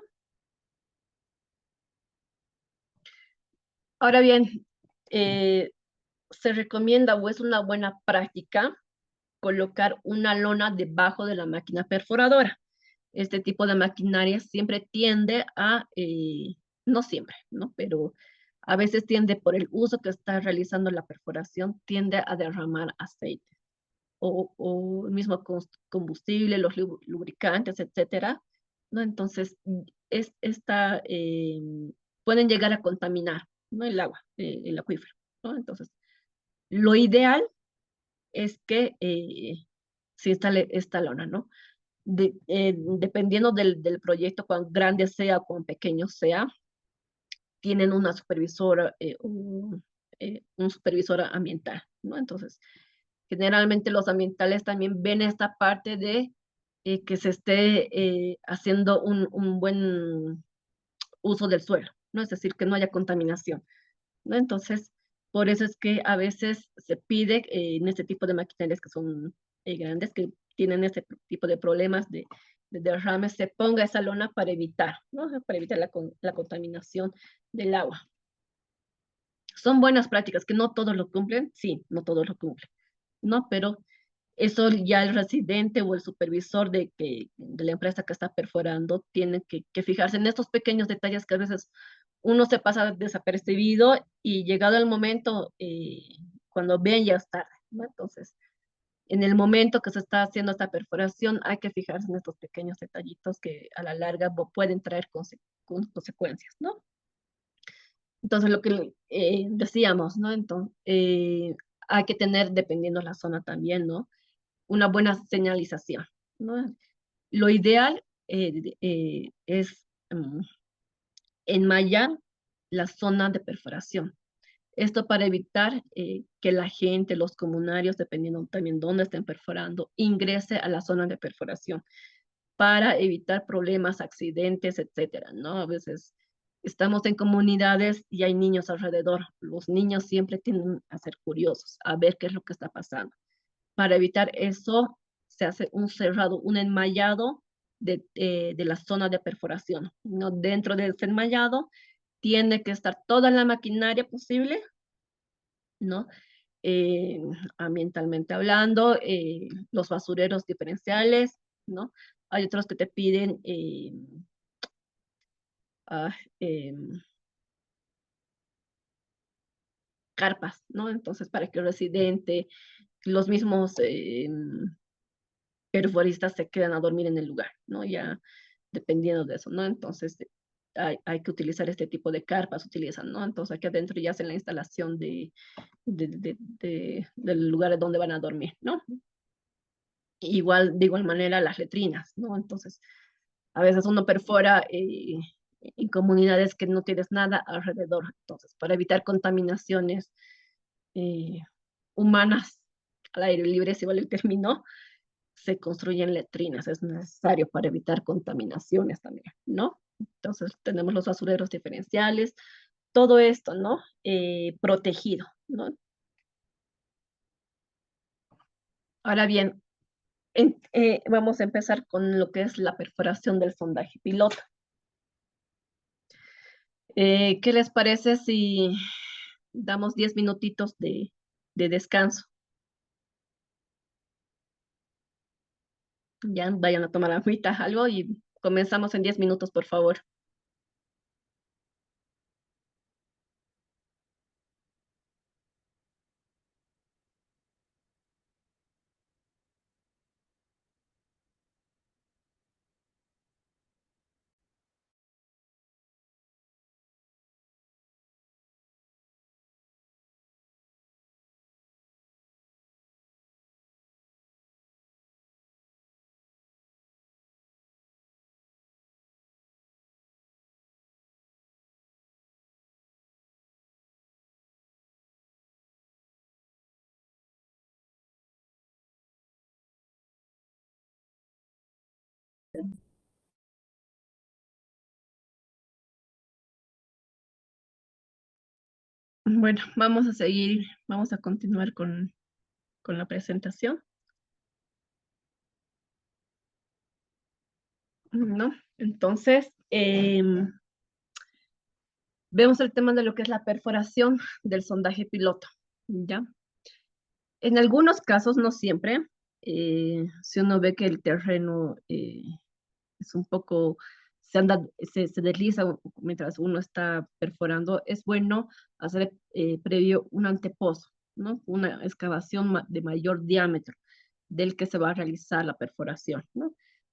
Ahora bien, eh, se recomienda o es una buena práctica colocar una lona debajo de la máquina perforadora. Este tipo de maquinaria siempre tiende no siempre, ¿no? Pero a veces tiende, por el uso que está realizando la perforación, tiende a derramar aceite o el mismo combustible, los lubricantes, etcétera, ¿no? Entonces, pueden llegar a contaminar, ¿no? El agua, el acuífero, ¿no? Entonces, lo ideal es que se instale esta lona, ¿no? Dependiendo del proyecto, cuán grande sea o cuán pequeño sea, tienen una supervisora, un supervisor ambiental, ¿no? Entonces, generalmente los ambientales también ven esta parte de que se esté haciendo un buen uso del suelo, ¿no? Es decir, que no haya contaminación, ¿no? Entonces, por eso es que a veces se pide en este tipo de maquinarias que son grandes, que tienen este tipo de problemas de derrames, se ponga esa lona para evitar, ¿no? Para evitar la contaminación del agua. Son buenas prácticas, que no todos lo cumplen, sí, no todos lo cumplen, ¿no? Pero eso ya el residente o el supervisor de la empresa que está perforando tiene que fijarse en estos pequeños detalles que a veces uno se pasa desapercibido y llegado el momento, cuando ven ya es tarde, ¿no? Entonces, en el momento que se está haciendo esta perforación, hay que fijarse en estos pequeños detallitos que a la larga pueden traer consecuencias, ¿no? Entonces, lo que decíamos, ¿no? Entonces, hay que tener, dependiendo de la zona también, ¿no? Una buena señalización, ¿no? Lo ideal es enmallar la zona de perforación. Esto para evitar que la gente, los comunarios, dependiendo también dónde estén perforando, ingrese a la zona de perforación para evitar problemas, accidentes, etcétera, ¿no? A veces estamos en comunidades y hay niños alrededor. Los niños siempre tienden a ser curiosos, a ver qué es lo que está pasando. Para evitar eso, se hace un cerrado, un enmallado de la zona de perforación, ¿no? Dentro de ese enmallado tiene que estar toda la maquinaria posible, ¿no? Eh, Ambientalmente hablando, los basureros diferenciales, ¿no? Hay otros que te piden ah, em, carpas, ¿no? Entonces, para que el residente, los mismos perforistas se quedan a dormir en el lugar, ¿no? Ya dependiendo de eso, ¿no? Entonces, hay que utilizar este tipo de carpas, utilizan, ¿no? Entonces, aquí adentro ya hacen la instalación del lugar donde van a dormir, ¿no? Igual, de igual manera, las letrinas, ¿no? Entonces, a veces uno perfora en comunidades que no tienes nada alrededor. Entonces, para evitar contaminaciones eh, humanas al aire libre, si vale el término, se construyen letrinas. Es necesario para evitar contaminaciones también, ¿no? Entonces, tenemos los basureros diferenciales, todo esto, ¿no? Protegido, ¿no? Ahora bien, vamos a empezar con lo que es la perforación del sondaje piloto. ¿Qué les parece si damos 10 minutitos de descanso? Ya vayan a tomar agüita, algo y comenzamos en 10 minutos, por favor. Bueno, vamos a seguir, vamos a continuar con la presentación, ¿no? Entonces, vemos el tema de lo que es la perforación del sondaje piloto, ¿ya? En algunos casos, no siempre, si uno ve que el terreno es un poco, se desliza mientras uno está perforando, es bueno hacer previo un antepozo, ¿no? Una excavación de mayor diámetro del que se va a realizar la perforación, ¿no?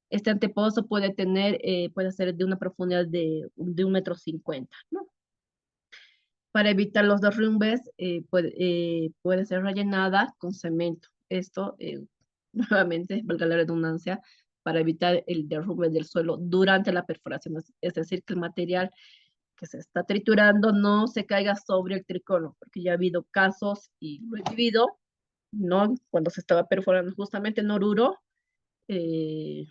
Este antepozo puede tener, puede ser de una profundidad de 1,50 m, ¿no? Para evitar los derrumbes, puede ser rellenada con cemento. Esto, nuevamente, valga la redundancia, para evitar el derrumbe del suelo durante la perforación. Es decir, que el material que se está triturando no se caiga sobre el tricono, porque ya ha habido casos, y lo he vivido, ¿no? Cuando se estaba perforando justamente en Oruro, eh,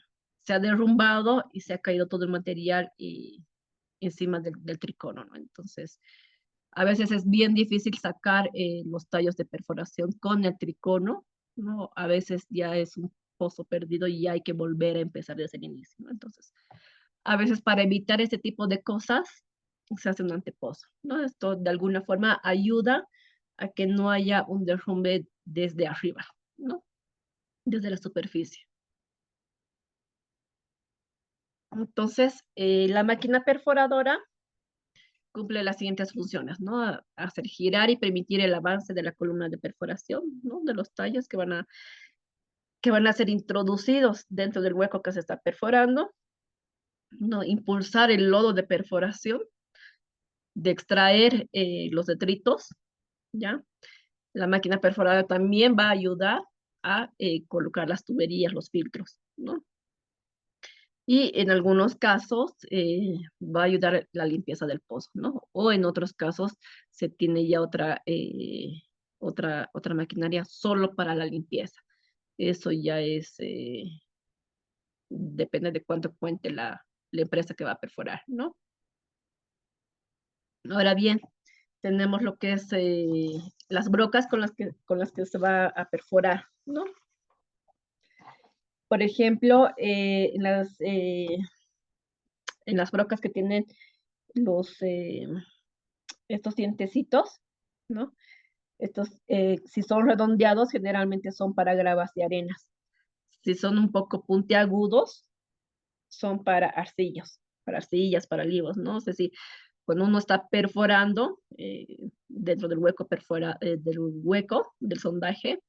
se ha derrumbado y se ha caído todo el material encima del tricono, ¿no? Entonces, a veces es bien difícil sacar los tallos de perforación con el tricono, ¿no? A veces ya es un pozo perdido y ya hay que volver a empezar desde el inicio, ¿no? Entonces, a veces para evitar este tipo de cosas, se hace un antepozo, ¿no? Esto de alguna forma ayuda a que no haya un derrumbe desde arriba, ¿no? Desde la superficie. Entonces, la máquina perforadora cumple las siguientes funciones, ¿no? Hacer girar y permitir el avance de la columna de perforación, ¿no? De los tallos que van a ser introducidos dentro del hueco que se está perforando, ¿no? Impulsar el lodo de perforación, de extraer los detritos, ¿ya? La máquina perforadora también va a ayudar a colocar las tuberías, los filtros, ¿no? Y en algunos casos va a ayudar la limpieza del pozo, ¿no? O en otros casos se tiene ya otra maquinaria solo para la limpieza. Eso ya es, depende de cuánto cuente la empresa que va a perforar, ¿no? Ahora bien, tenemos lo que es las brocas con las que se va a perforar, ¿no? Por ejemplo, en las brocas que tienen los, estos dientecitos, ¿no? Estos, si son redondeados, generalmente son para gravas y arenas. Si son un poco puntiagudos, son para arcillas, para olivos, ¿no? Es decir, cuando uno está perforando dentro del hueco, del hueco del sondaje,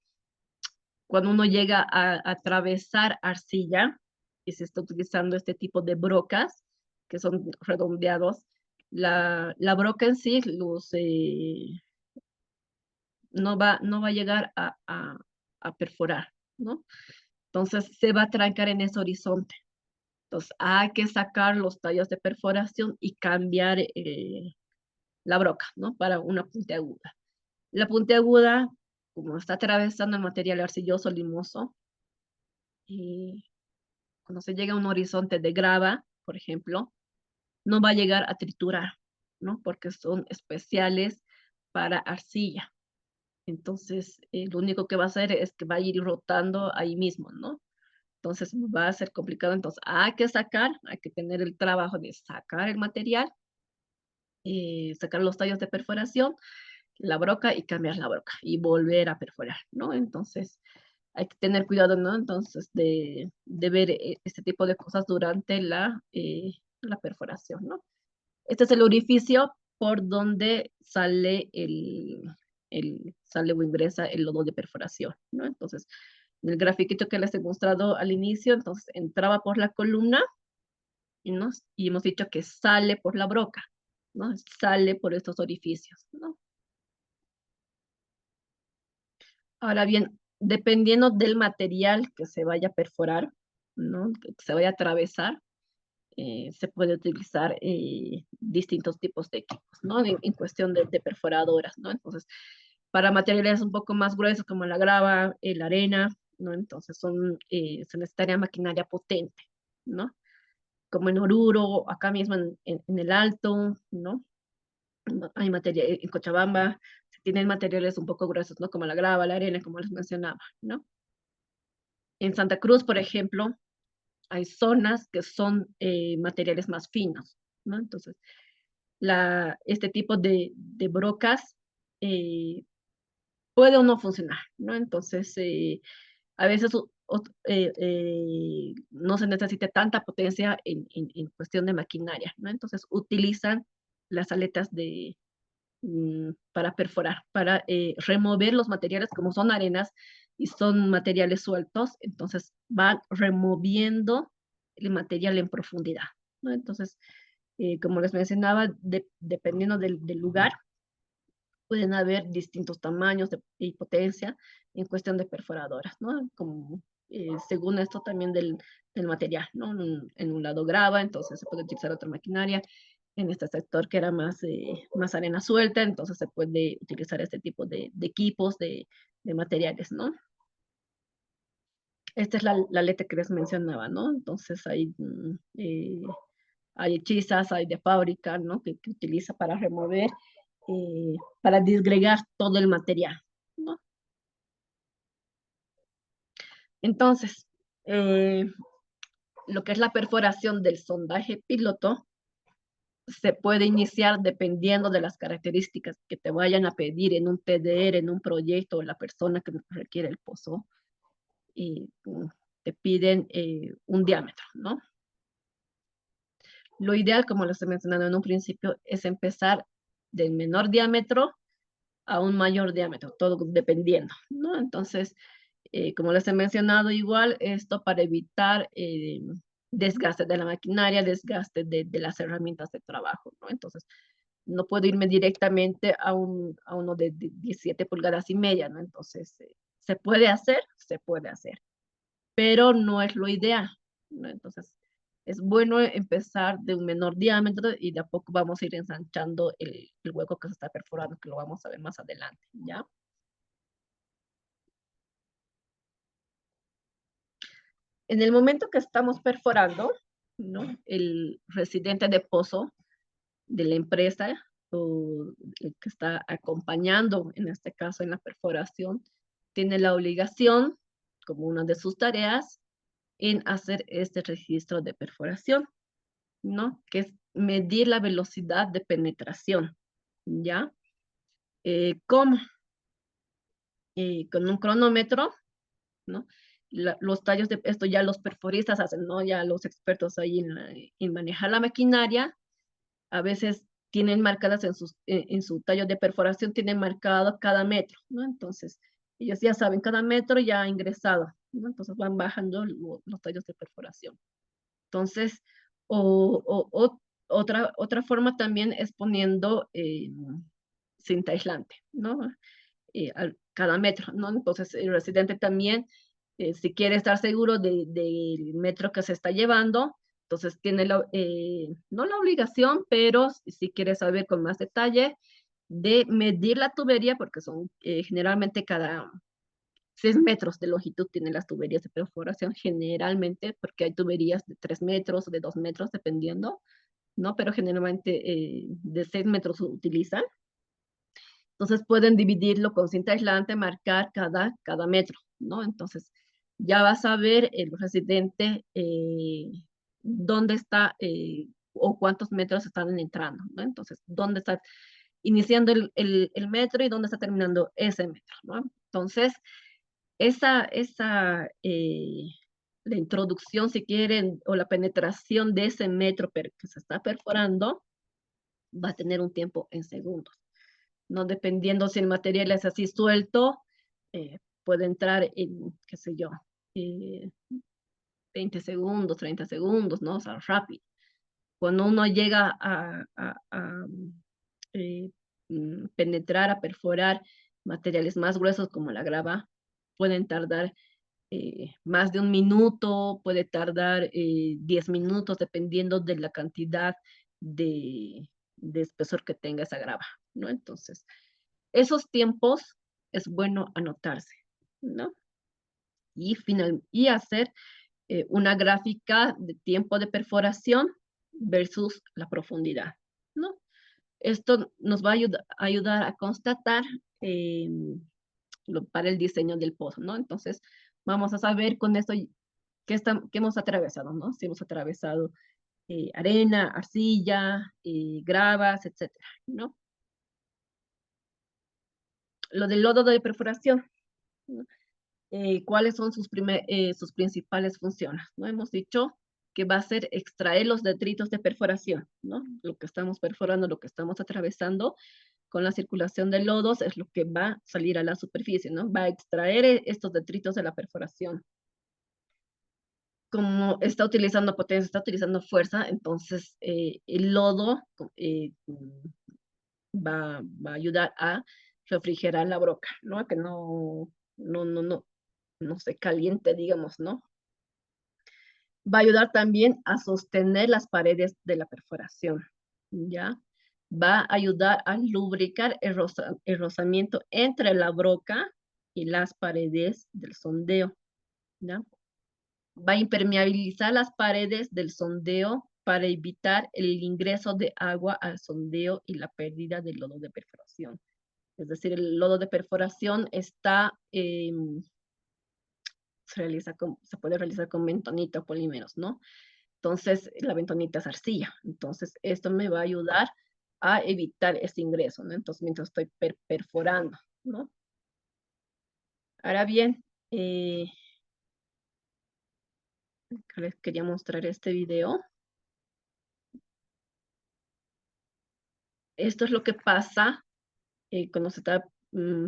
cuando uno llega a atravesar arcilla y se está utilizando este tipo de brocas, que son redondeados, la broca en sí no va a llegar a perforar, ¿no? Entonces se va a trancar en ese horizonte. Entonces hay que sacar los tallos de perforación y cambiar la broca, ¿no? Para una puntiaguda. La puntiaguda, como está atravesando el material arcilloso limoso, y cuando se llega a un horizonte de grava, por ejemplo, no va a llegar a triturar, ¿no? Porque son especiales para arcilla. Entonces, lo único que va a hacer es que va a ir rotando ahí mismo, ¿no? Entonces va a ser complicado. Entonces hay que tener el trabajo de sacar el material, sacar los tallos de perforación, la broca y cambiar la broca y volver a perforar, ¿no? Entonces hay que tener cuidado, ¿no? Entonces de ver este tipo de cosas durante la perforación, ¿no? Este es el orificio por donde sale o ingresa el lodo de perforación, ¿no? Entonces, en el grafiquito que les he mostrado al inicio, entonces entraba por la columna y hemos dicho que sale por la broca, ¿no? Sale por estos orificios, ¿no? Ahora bien, dependiendo del material que se vaya a perforar, ¿no? Que se vaya a atravesar, se puede utilizar distintos tipos de equipos, ¿no? En cuestión de perforadoras, ¿no? Entonces, para materiales un poco más gruesos como la grava, la arena, ¿no? Entonces se necesitaría maquinaria potente, ¿no? Como en Oruro, acá mismo en el Alto, ¿no? Hay materia, en Cochabamba se tienen materiales un poco gruesos, ¿no? Como la grava, la arena, como les mencionaba, ¿no? En Santa Cruz, por ejemplo, hay zonas que son materiales más finos, ¿no? Entonces, este tipo de brocas eh, puede o no funcionar, ¿no? Entonces, a veces no se necesita tanta potencia en cuestión de maquinaria, ¿no? Entonces, utilizan las aletas para perforar, para remover los materiales, como son arenas y son materiales sueltos, entonces van removiendo el material en profundidad, ¿no? Entonces, como les mencionaba, dependiendo del lugar, pueden haber distintos tamaños y potencia en cuestión de perforadoras, ¿no? Como, según esto también del material, ¿no? En un lado grava, entonces se puede utilizar otra maquinaria. En este sector que era más arena suelta, entonces se puede utilizar este tipo de equipos, de materiales, ¿no? Esta es la letra que les mencionaba, ¿no? Entonces hay hechizas, hay de fábrica, ¿no? Que utiliza para remover, para disgregar todo el material, ¿no? Entonces, eh, lo que es la perforación del sondaje piloto se puede iniciar dependiendo de las características que te vayan a pedir en un TDR, en un proyecto, o la persona que requiere el pozo, y te piden un diámetro, ¿no? Lo ideal, como les he mencionado en un principio, es empezar del menor diámetro a un mayor diámetro, todo dependiendo, ¿no? Entonces, como les he mencionado, igual esto para evitar desgaste de la maquinaria, desgaste de las herramientas de trabajo, ¿no? Entonces, no puedo irme directamente a uno de 17 pulgadas y media, ¿no? Entonces, se puede hacer, pero no es lo ideal, ¿no? Entonces, es bueno empezar de un menor diámetro y de a poco vamos a ir ensanchando el hueco que se está perforando, que lo vamos a ver más adelante, ¿ya? En el momento que estamos perforando, ¿no? El residente de pozo de la empresa o el que está acompañando, en este caso en la perforación, tiene la obligación, como una de sus tareas, en hacer este registro de perforación, ¿no? Que es medir la velocidad de penetración, ¿ya? ¿Cómo? Con un cronómetro, ¿no? Los tallos de esto ya los perforistas hacen, ¿no? Ya los expertos ahí en manejar la maquinaria, a veces tienen marcadas en su tallo de perforación, tienen marcado cada metro, ¿no? Entonces, ellos ya saben cada metro ya ingresado, ¿no? Entonces van bajando los tallos de perforación. Entonces, otra forma también es poniendo cinta aislante, ¿no? Cada metro, ¿no? Entonces, el residente también, si quiere estar seguro del metro que se está llevando, entonces tiene no la obligación, pero si quiere saber con más detalle, de medir la tubería, porque son generalmente cada 6 metros de longitud tienen las tuberías de perforación, generalmente, porque hay tuberías de 3 metros o de 2 metros, dependiendo, ¿no? Pero generalmente de 6 metros se utilizan. Entonces pueden dividirlo con cinta aislante, marcar cada metro, ¿no? Entonces ya vas a ver el residente dónde está o cuántos metros están entrando, ¿no? Entonces, dónde está iniciando el metro y dónde está terminando ese metro, ¿no? Entonces, esa la introducción, si quieren, o la penetración de ese metro que se está perforando, va a tener un tiempo en segundos, ¿no? Dependiendo si el material es así suelto, puede entrar en, qué sé yo, eh, 20 segundos, 30 segundos, ¿no? O sea, rápido. Cuando uno llega eh, penetrar, a perforar materiales más gruesos como la grava, pueden tardar más de un minuto, puede tardar 10 minutos, dependiendo de la cantidad de espesor que tenga esa grava, ¿no? Entonces, esos tiempos es bueno anotarse, ¿no? Y hacer una gráfica de tiempo de perforación versus la profundidad, ¿no? Esto nos va a ayudar a constatar para el diseño del pozo, ¿no? Entonces, vamos a saber con esto qué hemos atravesado, ¿no? Si hemos atravesado arena, arcilla, gravas, etcétera, ¿no? Lo del lodo de perforación, ¿no? ¿Cuáles son sus principales funciones? ¿No? Hemos dicho que va a ser extraer los detritos de perforación, ¿no? Lo que estamos perforando, lo que estamos atravesando con la circulación de lodos es lo que va a salir a la superficie, ¿no? Va a extraer estos detritos de la perforación. Como está utilizando potencia, está utilizando fuerza, entonces el lodo va a ayudar a refrigerar la broca, ¿no? Que no se caliente, digamos, ¿no? Va a ayudar también a sostener las paredes de la perforación, ¿ya? Va a ayudar a lubricar el rozamiento entre la broca y las paredes del sondeo, ¿ya? Va a impermeabilizar las paredes del sondeo para evitar el ingreso de agua al sondeo y la pérdida del lodo de perforación. Es decir, el lodo de perforación se puede realizar con bentonita o polímeros, ¿no? Entonces, la bentonita es arcilla. Entonces, esto me va a ayudar a evitar este ingreso, ¿no? Entonces, mientras estoy perforando, ¿no? Ahora bien, les quería mostrar este video. Esto es lo que pasa cuando se está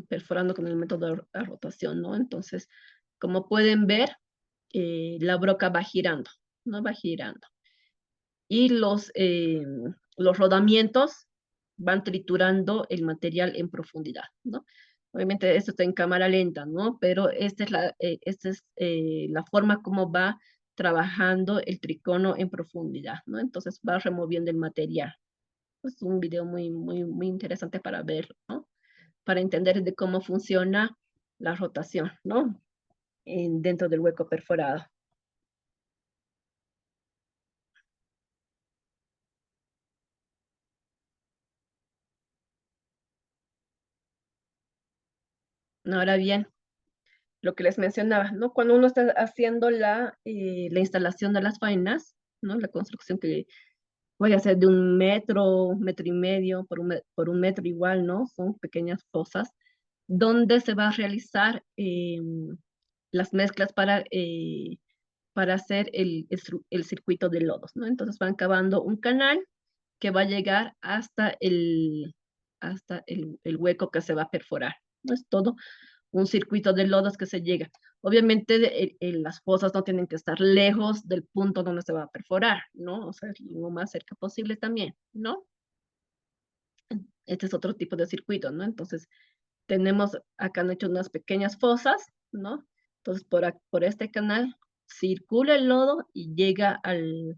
perforando con el método de rotación, ¿no? Entonces, como pueden ver, la broca va girando, ¿no? Va girando. Y los rodamientos van triturando el material en profundidad, ¿no? Obviamente esto está en cámara lenta, ¿no? Pero esta es la forma como va trabajando el tricono en profundidad, ¿no? Entonces va removiendo el material. Es un video muy interesante para verlo, ¿no? Para entender de cómo funciona la rotación, ¿no? Dentro del hueco perforado. Ahora bien, lo que les mencionaba, ¿no? Cuando uno está haciendo la instalación de las faenas, ¿no? La construcción que voy a hacer de 1 metro, 1,5 metros por 1 metro igual, ¿no? Son pequeñas fosas donde se va a realizar las mezclas para hacer el circuito de lodos, ¿no? Entonces van cavando un canal que va a llegar hasta el hueco que se va a perforar. No es todo un circuito de lodos que se llega. Obviamente las fosas no tienen que estar lejos del punto donde se va a perforar, ¿no? O sea, lo más cerca posible también, ¿no? Este es otro tipo de circuito, ¿no? Entonces, tenemos acá han hecho unas pequeñas fosas, ¿no? Entonces, por este canal circula el lodo y llega al,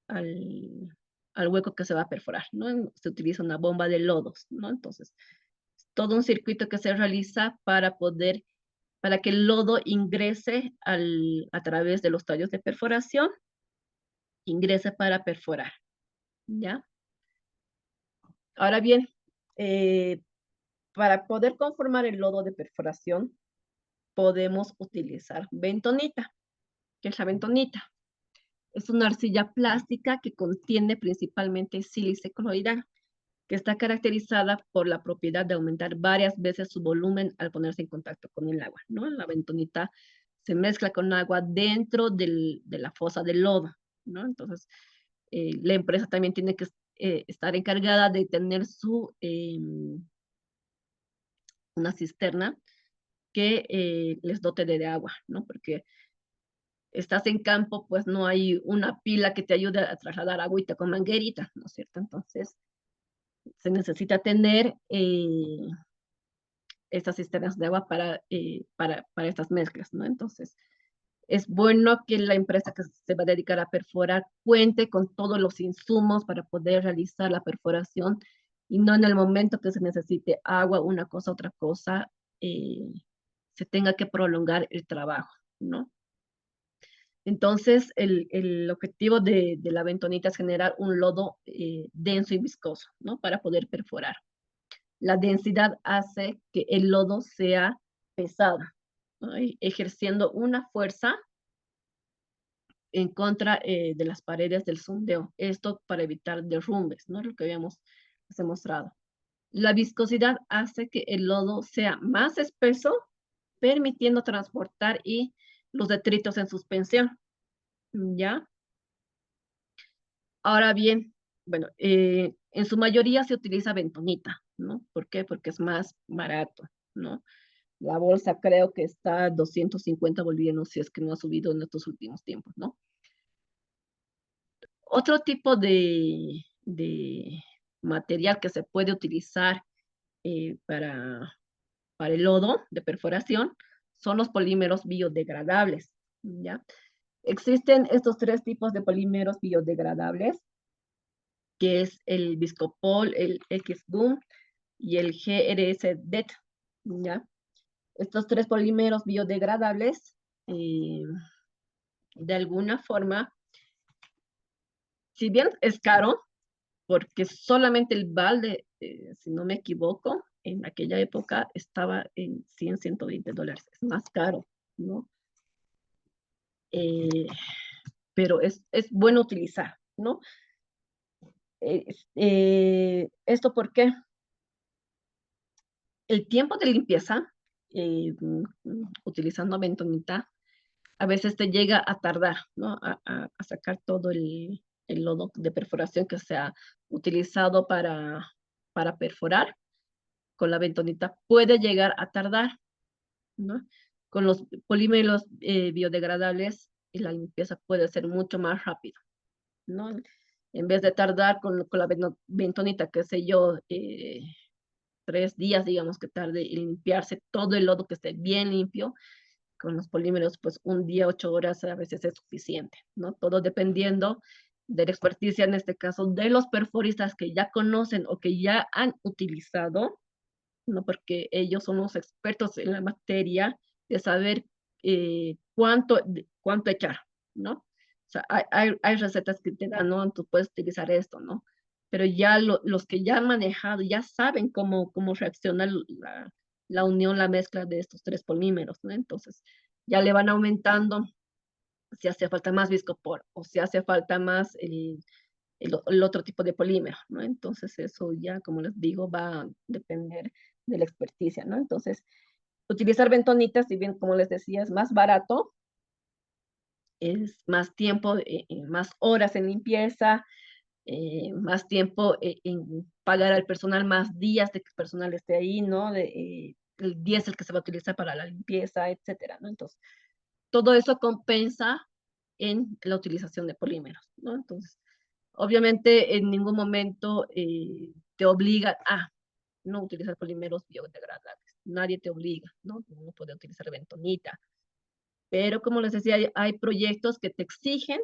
al hueco que se va a perforar, ¿no? Se utiliza una bomba de lodos, ¿no? Entonces, todo un circuito que se realiza para que el lodo ingrese a través de los tallos de perforación, ingrese para perforar, ¿ya? Ahora bien, eh, para poder conformar el lodo de perforación, podemos utilizar bentonita. ¿Qué es la bentonita? Es una arcilla plástica que contiene principalmente sílice coloidal, que está caracterizada por la propiedad de aumentar varias veces su volumen al ponerse en contacto con el agua, ¿no? La bentonita se mezcla con agua dentro de la fosa del lodo, ¿no? Entonces, la empresa también tiene que estar encargada de tener una cisterna que les dote de agua, ¿no? Porque estás en campo, pues no hay una pila que te ayude a trasladar agüita con manguerita, ¿no es cierto? Entonces, se necesita tener estas cisternas de agua para estas mezclas, ¿no? Entonces, es bueno que la empresa que se va a dedicar a perforar cuente con todos los insumos para poder realizar la perforación y no en el momento que se necesite agua, una cosa, otra cosa, se tenga que prolongar el trabajo, ¿no? Entonces, el objetivo de la bentonita es generar un lodo denso y viscoso, ¿no? Para poder perforar. La densidad hace que el lodo sea pesado, ¿no? Ejerciendo una fuerza en contra de las paredes del sondeo. Esto para evitar derrumbes, ¿no? Lo que habíamos demostrado. La viscosidad hace que el lodo sea más espeso, permitiendo transportar y los detritos en suspensión, ¿ya? Ahora bien, bueno, en su mayoría se utiliza bentonita, ¿no? ¿Por qué? Porque es más barato, ¿no? La bolsa creo que está a 250 bolivianos, si es que no ha subido en estos últimos tiempos, ¿no? Otro tipo de material que se puede utilizar para el lodo de perforación son los polímeros biodegradables, ¿ya? Existen estos tres tipos de polímeros biodegradables, que es el Viscopol, el X-Gum y el GRS-DET, ¿ya? Estos tres polímeros biodegradables, de alguna forma, si bien es caro, porque solamente el balde, si no me equivoco, en aquella época estaba en 100, $120. Es más caro, ¿no? Eh, pero es bueno utilizar, ¿no? ¿Esto por qué? El tiempo de limpieza, utilizando bentonita, a veces te llega a tardar, ¿no? A sacar todo el lodo de perforación que se ha utilizado para perforar con la bentonita. Puede llegar a tardar, ¿no? Con los polímeros biodegradables, la limpieza puede ser mucho más rápida, ¿no? En vez de tardar con la bentonita, qué sé yo, 3 días, digamos, que tarde en limpiarse todo el lodo que esté bien limpio, con los polímeros, pues un día, 8 horas a veces es suficiente, ¿no? Todo dependiendo de la experticia, en este caso, de los perforistas que ya conocen o que ya han utilizado, ¿no? Porque ellos son los expertos en la materia de saber cuánto echar, ¿no? O sea, hay recetas que te dan, ¿no? Tú puedes utilizar esto, ¿no? Pero ya los que ya han manejado, ya saben cómo reacciona la unión, la mezcla de estos tres polímeros, ¿no? Entonces, ya le van aumentando si hace falta más viscopor o si hace falta más el otro tipo de polímero, ¿no? Entonces, eso ya, como les digo, va a depender de la experticia, ¿no? Entonces, utilizar bentonitas, si bien, como les decía, es más barato, es más tiempo, más horas en limpieza, más tiempo en pagar al personal, más días de que el personal esté ahí, ¿no? El diésel que se va a utilizar para la limpieza, etcétera, ¿no? Entonces, todo eso compensa en la utilización de polímeros, ¿no? Entonces, obviamente, en ningún momento te obliga a no utilizar polímeros biodegradables. Nadie te obliga, ¿no? Uno puede utilizar bentonita. Pero como les decía, hay proyectos que te exigen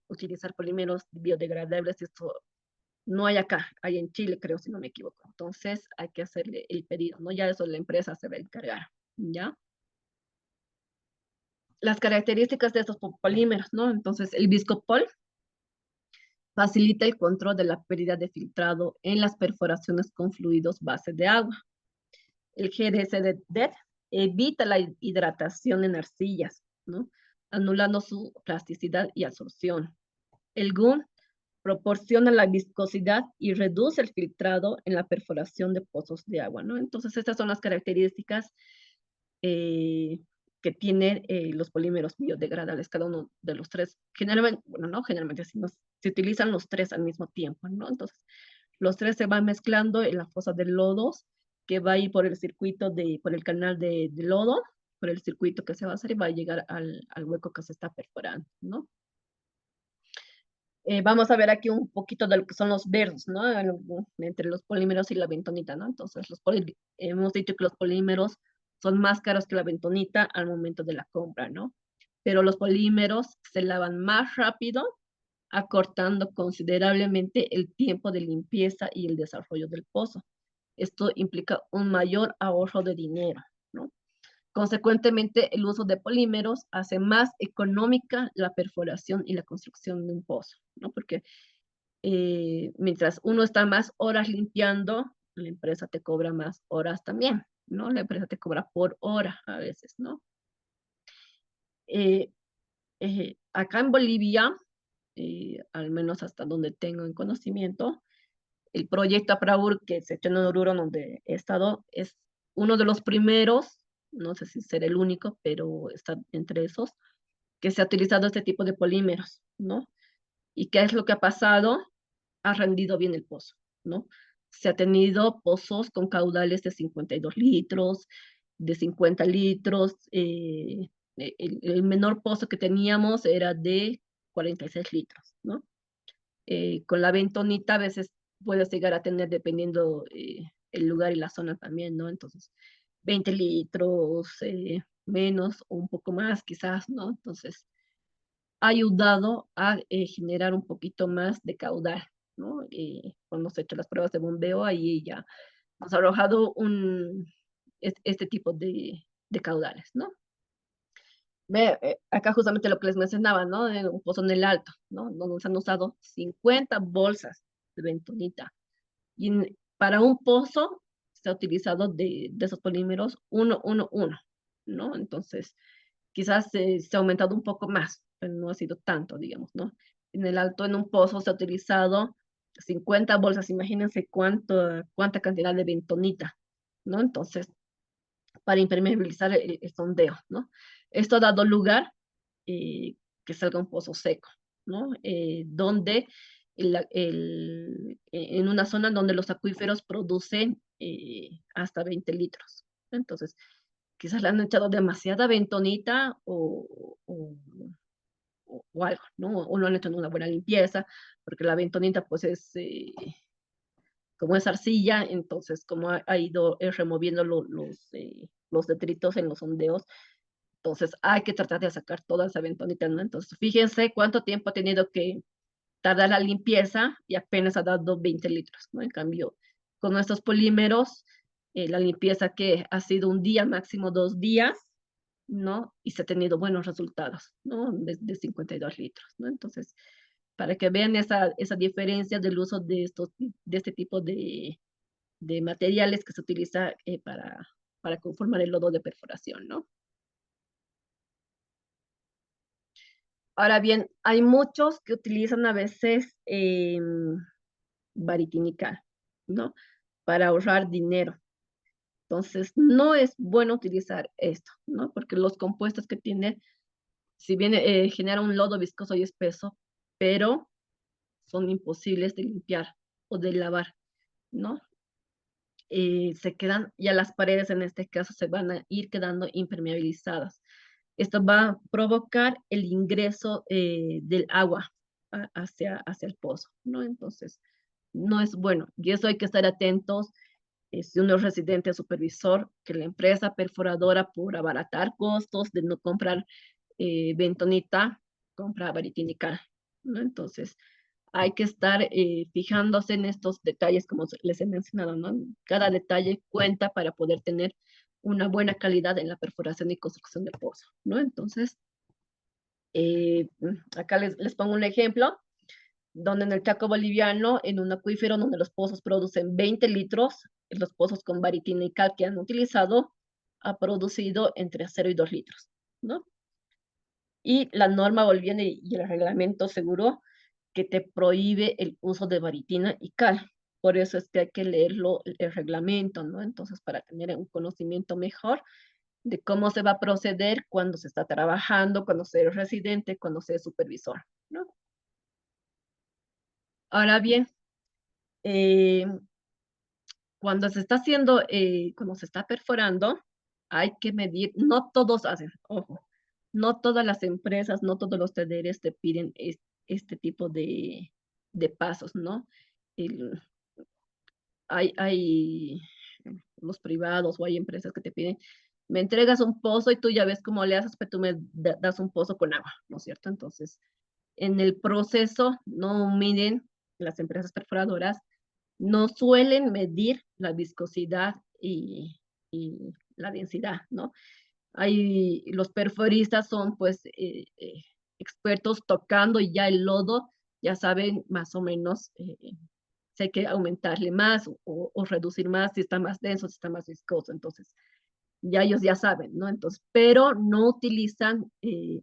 utilizar polímeros biodegradables. Esto no hay acá, hay en Chile, creo, si no me equivoco. Entonces hay que hacerle el pedido, ¿no? Ya eso la empresa se va a encargar, ¿ya? Las características de estos polímeros, ¿no? Entonces, el Viscopol facilita el control de la pérdida de filtrado en las perforaciones con fluidos base de agua. El GDS-DET evita la hidratación en arcillas, ¿no? Anulando su plasticidad y absorción. El GUM proporciona la viscosidad y reduce el filtrado en la perforación de pozos de agua, ¿no? Entonces, estas son las características eh, que tienen los polímeros biodegradables, cada uno de los tres. Generalmente, bueno, no generalmente, sino se utilizan los tres al mismo tiempo, ¿no? Entonces, los tres se van mezclando en la fosa de lodos, que va a ir por el circuito por el canal de lodo, por el circuito que se va a hacer y va a llegar al hueco que se está perforando, ¿no? Vamos a ver aquí un poquito de lo que son los versos, ¿no? Entre los polímeros y la bentonita, ¿no? Entonces, hemos dicho que los polímeros son más caros que la bentonita al momento de la compra, ¿no? Pero los polímeros se lavan más rápido, acortando considerablemente el tiempo de limpieza y el desarrollo del pozo. Esto implica un mayor ahorro de dinero, ¿no? Consecuentemente, el uso de polímeros hace más económica la perforación y la construcción de un pozo, ¿no? Porque mientras uno está más horas limpiando, la empresa te cobra más horas también, ¿no? La empresa te cobra por hora a veces, ¿no? Eh, Acá en Bolivia, al menos hasta donde tengo en conocimiento, el proyecto APRAUR que se echó en Oruro, donde he estado, es uno de los primeros, no sé si será el único, pero está entre esos, que se ha utilizado este tipo de polímeros, ¿no? ¿Y qué es lo que ha pasado? Ha rendido bien el pozo, ¿no? Se ha tenido pozos con caudales de 52 litros, de 50 litros. El menor pozo que teníamos era de 46 litros, ¿no? Con la bentonita a veces puedes llegar a tener, dependiendo el lugar y la zona también, ¿no? Entonces, 20 litros, menos o un poco más quizás, ¿no? Entonces, ha ayudado a generar un poquito más de caudal, ¿no? Cuando hemos hecho las pruebas de bombeo, ahí ya nos ha arrojado este tipo de caudales, ¿no? Acá justamente lo que les mencionaba, ¿no? De un pozo en el alto, ¿no? Donde se han usado 50 bolsas de bentonita. Y para un pozo se ha utilizado de esos polímeros uno, ¿no? Entonces, quizás se ha aumentado un poco más, pero no ha sido tanto, digamos, ¿no? En el alto, en un pozo, se ha utilizado 50 bolsas, imagínense cuánta cantidad de bentonita, ¿no? Entonces, para impermeabilizar el sondeo, ¿no? Esto ha dado lugar que salga un pozo seco, ¿no? Donde en una zona donde los acuíferos producen hasta 20 litros. Entonces, quizás le han echado demasiada bentonita o algo, ¿no? O no han hecho una buena limpieza, porque la bentonita pues es, como es arcilla, entonces como ha ido removiendo los detritos en los sondeos, entonces hay que tratar de sacar toda esa bentonita, ¿no? Entonces fíjense cuánto tiempo ha tenido que tardar la limpieza y apenas ha dado 20 litros, ¿no? En cambio, con nuestros polímeros, la limpieza que ha sido un día, máximo 2 días, ¿no? Y se ha tenido buenos resultados, ¿no? De 52 litros, ¿no? Entonces, para que vean esa diferencia del uso de este tipo de materiales que se utiliza para conformar el lodo de perforación, ¿no? Ahora bien, hay muchos que utilizan a veces baritinical, ¿no? Para ahorrar dinero. Entonces, no es bueno utilizar esto, ¿no? Porque los compuestos que tiene, si bien genera un lodo viscoso y espeso, pero son imposibles de limpiar o de lavar, ¿no? Se quedan, ya las paredes en este caso se van a ir quedando impermeabilizadas. Esto va a provocar el ingreso del agua hacia el pozo, ¿no? Entonces, no es bueno. Y eso hay que estar atentos. Si uno es residente o supervisor, que la empresa perforadora, por abaratar costos de no comprar bentonita, compra baritínica, ¿no? Entonces, hay que estar fijándose en estos detalles, como les he mencionado, ¿no? Cada detalle cuenta para poder tener una buena calidad en la perforación y construcción del pozo, ¿no? Entonces, acá les pongo un ejemplo, donde en el Chaco boliviano, en un acuífero donde los pozos producen 20 litros, los pozos con baritina y cal que han utilizado, ha producido entre 0 y 2 litros, ¿no? Y la norma boliviana y el reglamento seguro que te prohíbe el uso de baritina y cal. Por eso es que hay que leerlo, el reglamento, ¿no? Entonces, para tener un conocimiento mejor de cómo se va a proceder cuando se está trabajando, cuando se es residente, cuando se es supervisor, ¿no? Ahora bien, eh, cuando se está haciendo, cuando se está perforando, hay que medir, no todos hacen, ojo, no todas las empresas, no todos los talleres te piden este tipo de pasos, ¿no? El- hay los privados o hay empresas que te piden, me entregas un pozo y tú ya ves cómo le haces, pero tú me das un pozo con agua, ¿no es cierto? Entonces, en el proceso no miden las empresas perforadoras, no suelen medir la viscosidad y la densidad, ¿no? Los perforistas son pues expertos tocando ya el lodo, ya saben más o menos si hay que aumentarle más o reducir más, si está más denso, si está más viscoso. Entonces, ya ellos ya saben, ¿no? Entonces, pero no utilizan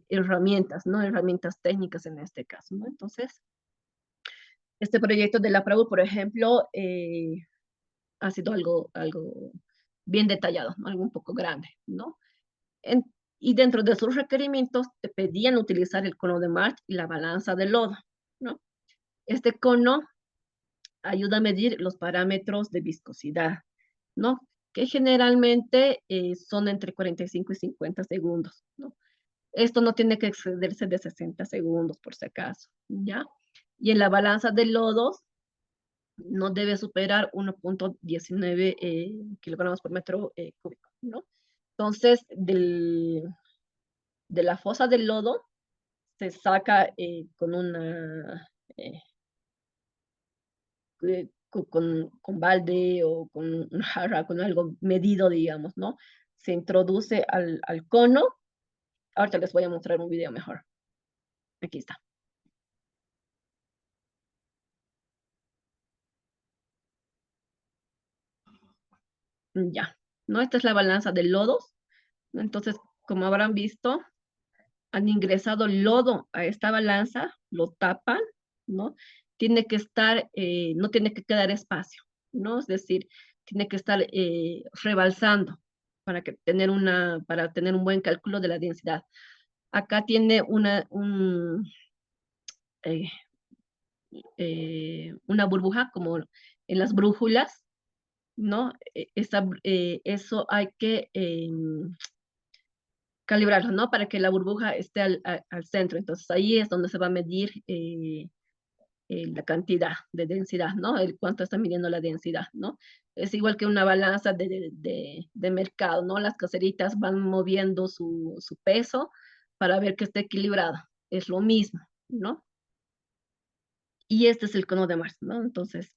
herramientas, ¿no? Herramientas técnicas en este caso, ¿no? Entonces, este proyecto de la PRAU, por ejemplo, ha sido algo bien detallado, ¿no? Algo un poco grande, ¿no? En- y dentro de sus requerimientos te pedían utilizar el cono de March y la balanza de lodo, ¿no? Este cono ayuda a medir los parámetros de viscosidad, ¿no? Que generalmente son entre 45 y 50 segundos, ¿no? Esto no tiene que excederse de 60 segundos, por si acaso, ¿ya? Y en la balanza de lodos no debe superar 1,19 kilogramos por metro cúbico, ¿no? Entonces, de la fosa del lodo se saca con una con balde o con una jarra, con algo medido, digamos, ¿no? Se introduce al cono. Ahorita les voy a mostrar un video mejor. Aquí está. Ya. ¿No? Esta es la balanza de lodos. Entonces, como habrán visto, han ingresado lodo a esta balanza, lo tapan, ¿no? Tiene que estar, no tiene que quedar espacio, ¿no? Es decir, tiene que estar rebalsando para tener un buen cálculo de la densidad. Acá tiene eh, una burbuja como en las brújulas, ¿no? Eso hay que calibrarlo, ¿no? Para que la burbuja esté al centro. Entonces ahí es donde se va a medir la cantidad de densidad, ¿no? El cuánto está midiendo la densidad, ¿no? Es igual que una balanza de mercado, ¿no? Las caseritas van moviendo su peso para ver que esté equilibrado. Es lo mismo, ¿no? Y este es el cono de Mars, ¿no? Entonces,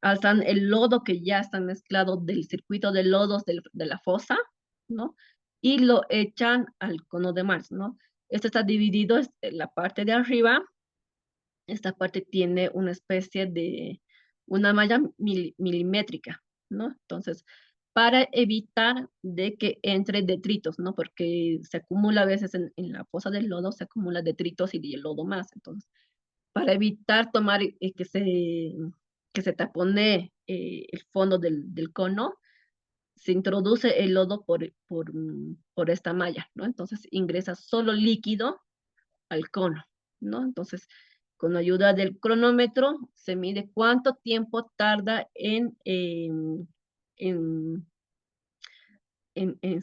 alzan el lodo que ya está mezclado del circuito de lodos de la fosa, ¿no? Y lo echan al cono de Mars, ¿no? Este está dividido en la parte de arriba. Esta parte tiene una especie de una malla milimétrica, ¿no? Entonces, para evitar de que entre detritos, ¿no? Porque se acumula a veces en la fosa del lodo, se acumula detritos y el lodo más. Entonces, para evitar tomar que se tapone el fondo del cono, se introduce el lodo por esta malla, ¿no? Entonces ingresa solo líquido al cono, ¿no? Entonces, con ayuda del cronómetro se mide cuánto tiempo tarda en, en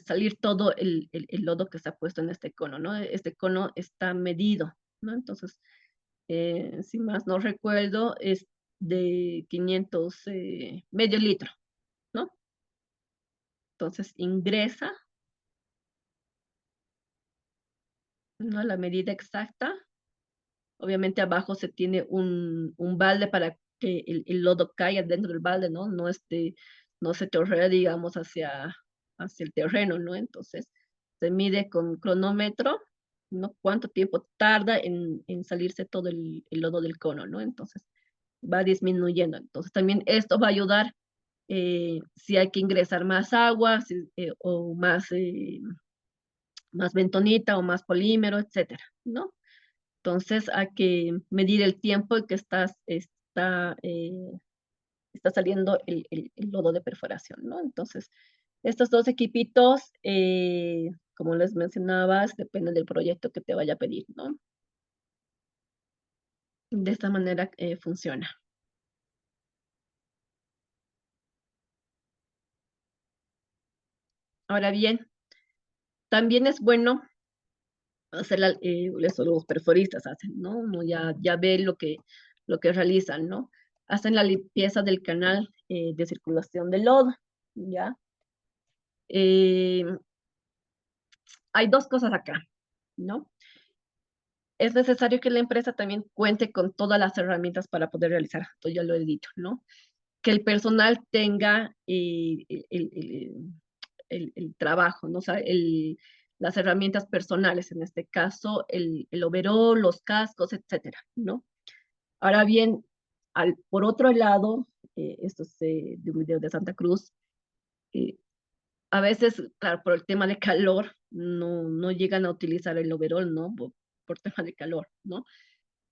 salir todo el lodo que se ha puesto en este cono, ¿no? Este cono está medido, ¿no? Entonces, si más no recuerdo, es de 500, medio litro, ¿no? Entonces ingresa, ¿no? La medida exacta. Obviamente abajo se tiene un balde para que el lodo caiga dentro del balde, ¿no? No se chorrea, digamos, hacia el terreno, ¿no? Entonces se mide con cronómetro, ¿no? Cuánto tiempo tarda en salirse todo el lodo del cono, ¿no? Entonces va disminuyendo. Entonces también esto va a ayudar si hay que ingresar más agua o más bentonita o más polímero, etcétera, ¿no? Entonces hay que medir el tiempo en que está saliendo el lodo de perforación, ¿no? Entonces, estos dos equipitos, como les mencionaba, depende del proyecto que te vaya a pedir, ¿no? De esta manera funciona. Ahora bien, también es bueno hacer eso los perforistas hacen, ¿no? Uno ya ve lo que realizan, ¿no? Hacen la limpieza del canal de circulación del lodo, ¿ya? Eh, hay dos cosas acá, ¿no? Es necesario que la empresa también cuente con todas las herramientas para poder realizar, esto ya lo he dicho, ¿no? Que el personal tenga el trabajo, ¿no? O sea, las herramientas personales, en este caso, el overol, los cascos, etcétera, ¿no? Ahora bien, por otro lado, esto es de un video de Santa Cruz, eh, a veces, claro, por el tema de calor, no llegan a utilizar el overol, ¿no? Por tema de calor, ¿no?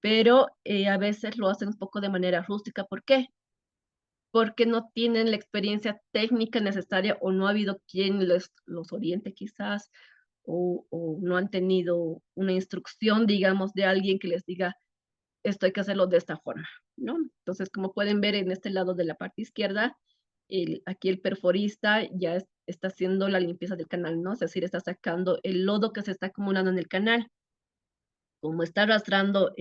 Pero a veces lo hacen un poco de manera rústica. ¿Por qué? Porque no tienen la experiencia técnica necesaria o no ha habido quien los oriente quizás, o no han tenido una instrucción, digamos, de alguien que les diga, esto hay que hacerlo de esta forma, ¿no? Entonces, como pueden ver en este lado de la parte izquierda, aquí el perforista ya está haciendo la limpieza del canal, ¿no? Es decir, está sacando el lodo que se está acumulando en el canal. Como está arrastrando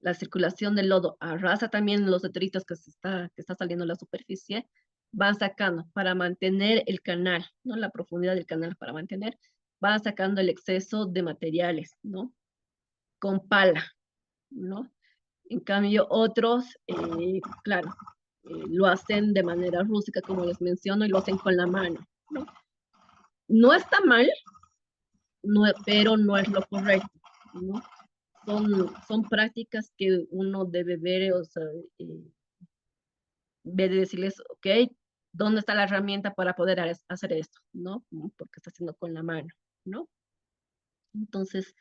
la circulación del lodo, arrasa también los detritos que está saliendo a la superficie, van sacando para mantener el canal, ¿no? La profundidad del canal para mantener, van sacando el exceso de materiales, ¿no? Con pala, ¿no? En cambio, otros, claro, lo hacen de manera rústica, como les menciono, y lo hacen con la mano, ¿no? No está mal, no, pero no es lo correcto, ¿no? Son prácticas que uno debe ver, o sea, ver de decirles, ok, ¿dónde está la herramienta para poder hacer esto? ¿No? Porque está haciendo con la mano, ¿no? Entonces,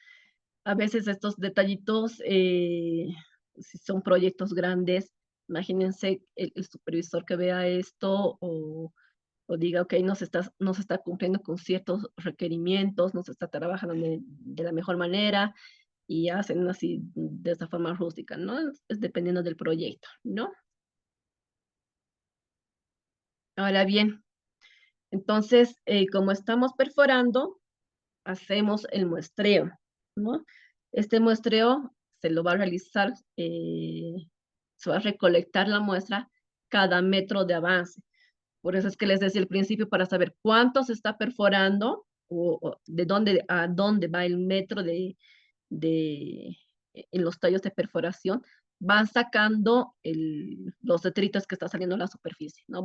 a veces estos detallitos, si son proyectos grandes, imagínense el supervisor que vea esto o diga, ok, no se está cumpliendo con ciertos requerimientos, no se está trabajando de la mejor manera y hacen así de esta forma rústica, ¿no? Es dependiendo del proyecto, ¿no? Ahora bien, entonces, como estamos perforando, hacemos el muestreo, ¿no? Este muestreo se lo va a realizar, se va a recolectar la muestra cada metro de avance. Por eso es que les decía al principio, para saber cuánto se está perforando o de dónde a dónde va el metro en los tallos de perforación, van sacando los detritos que está saliendo a la superficie, ¿no?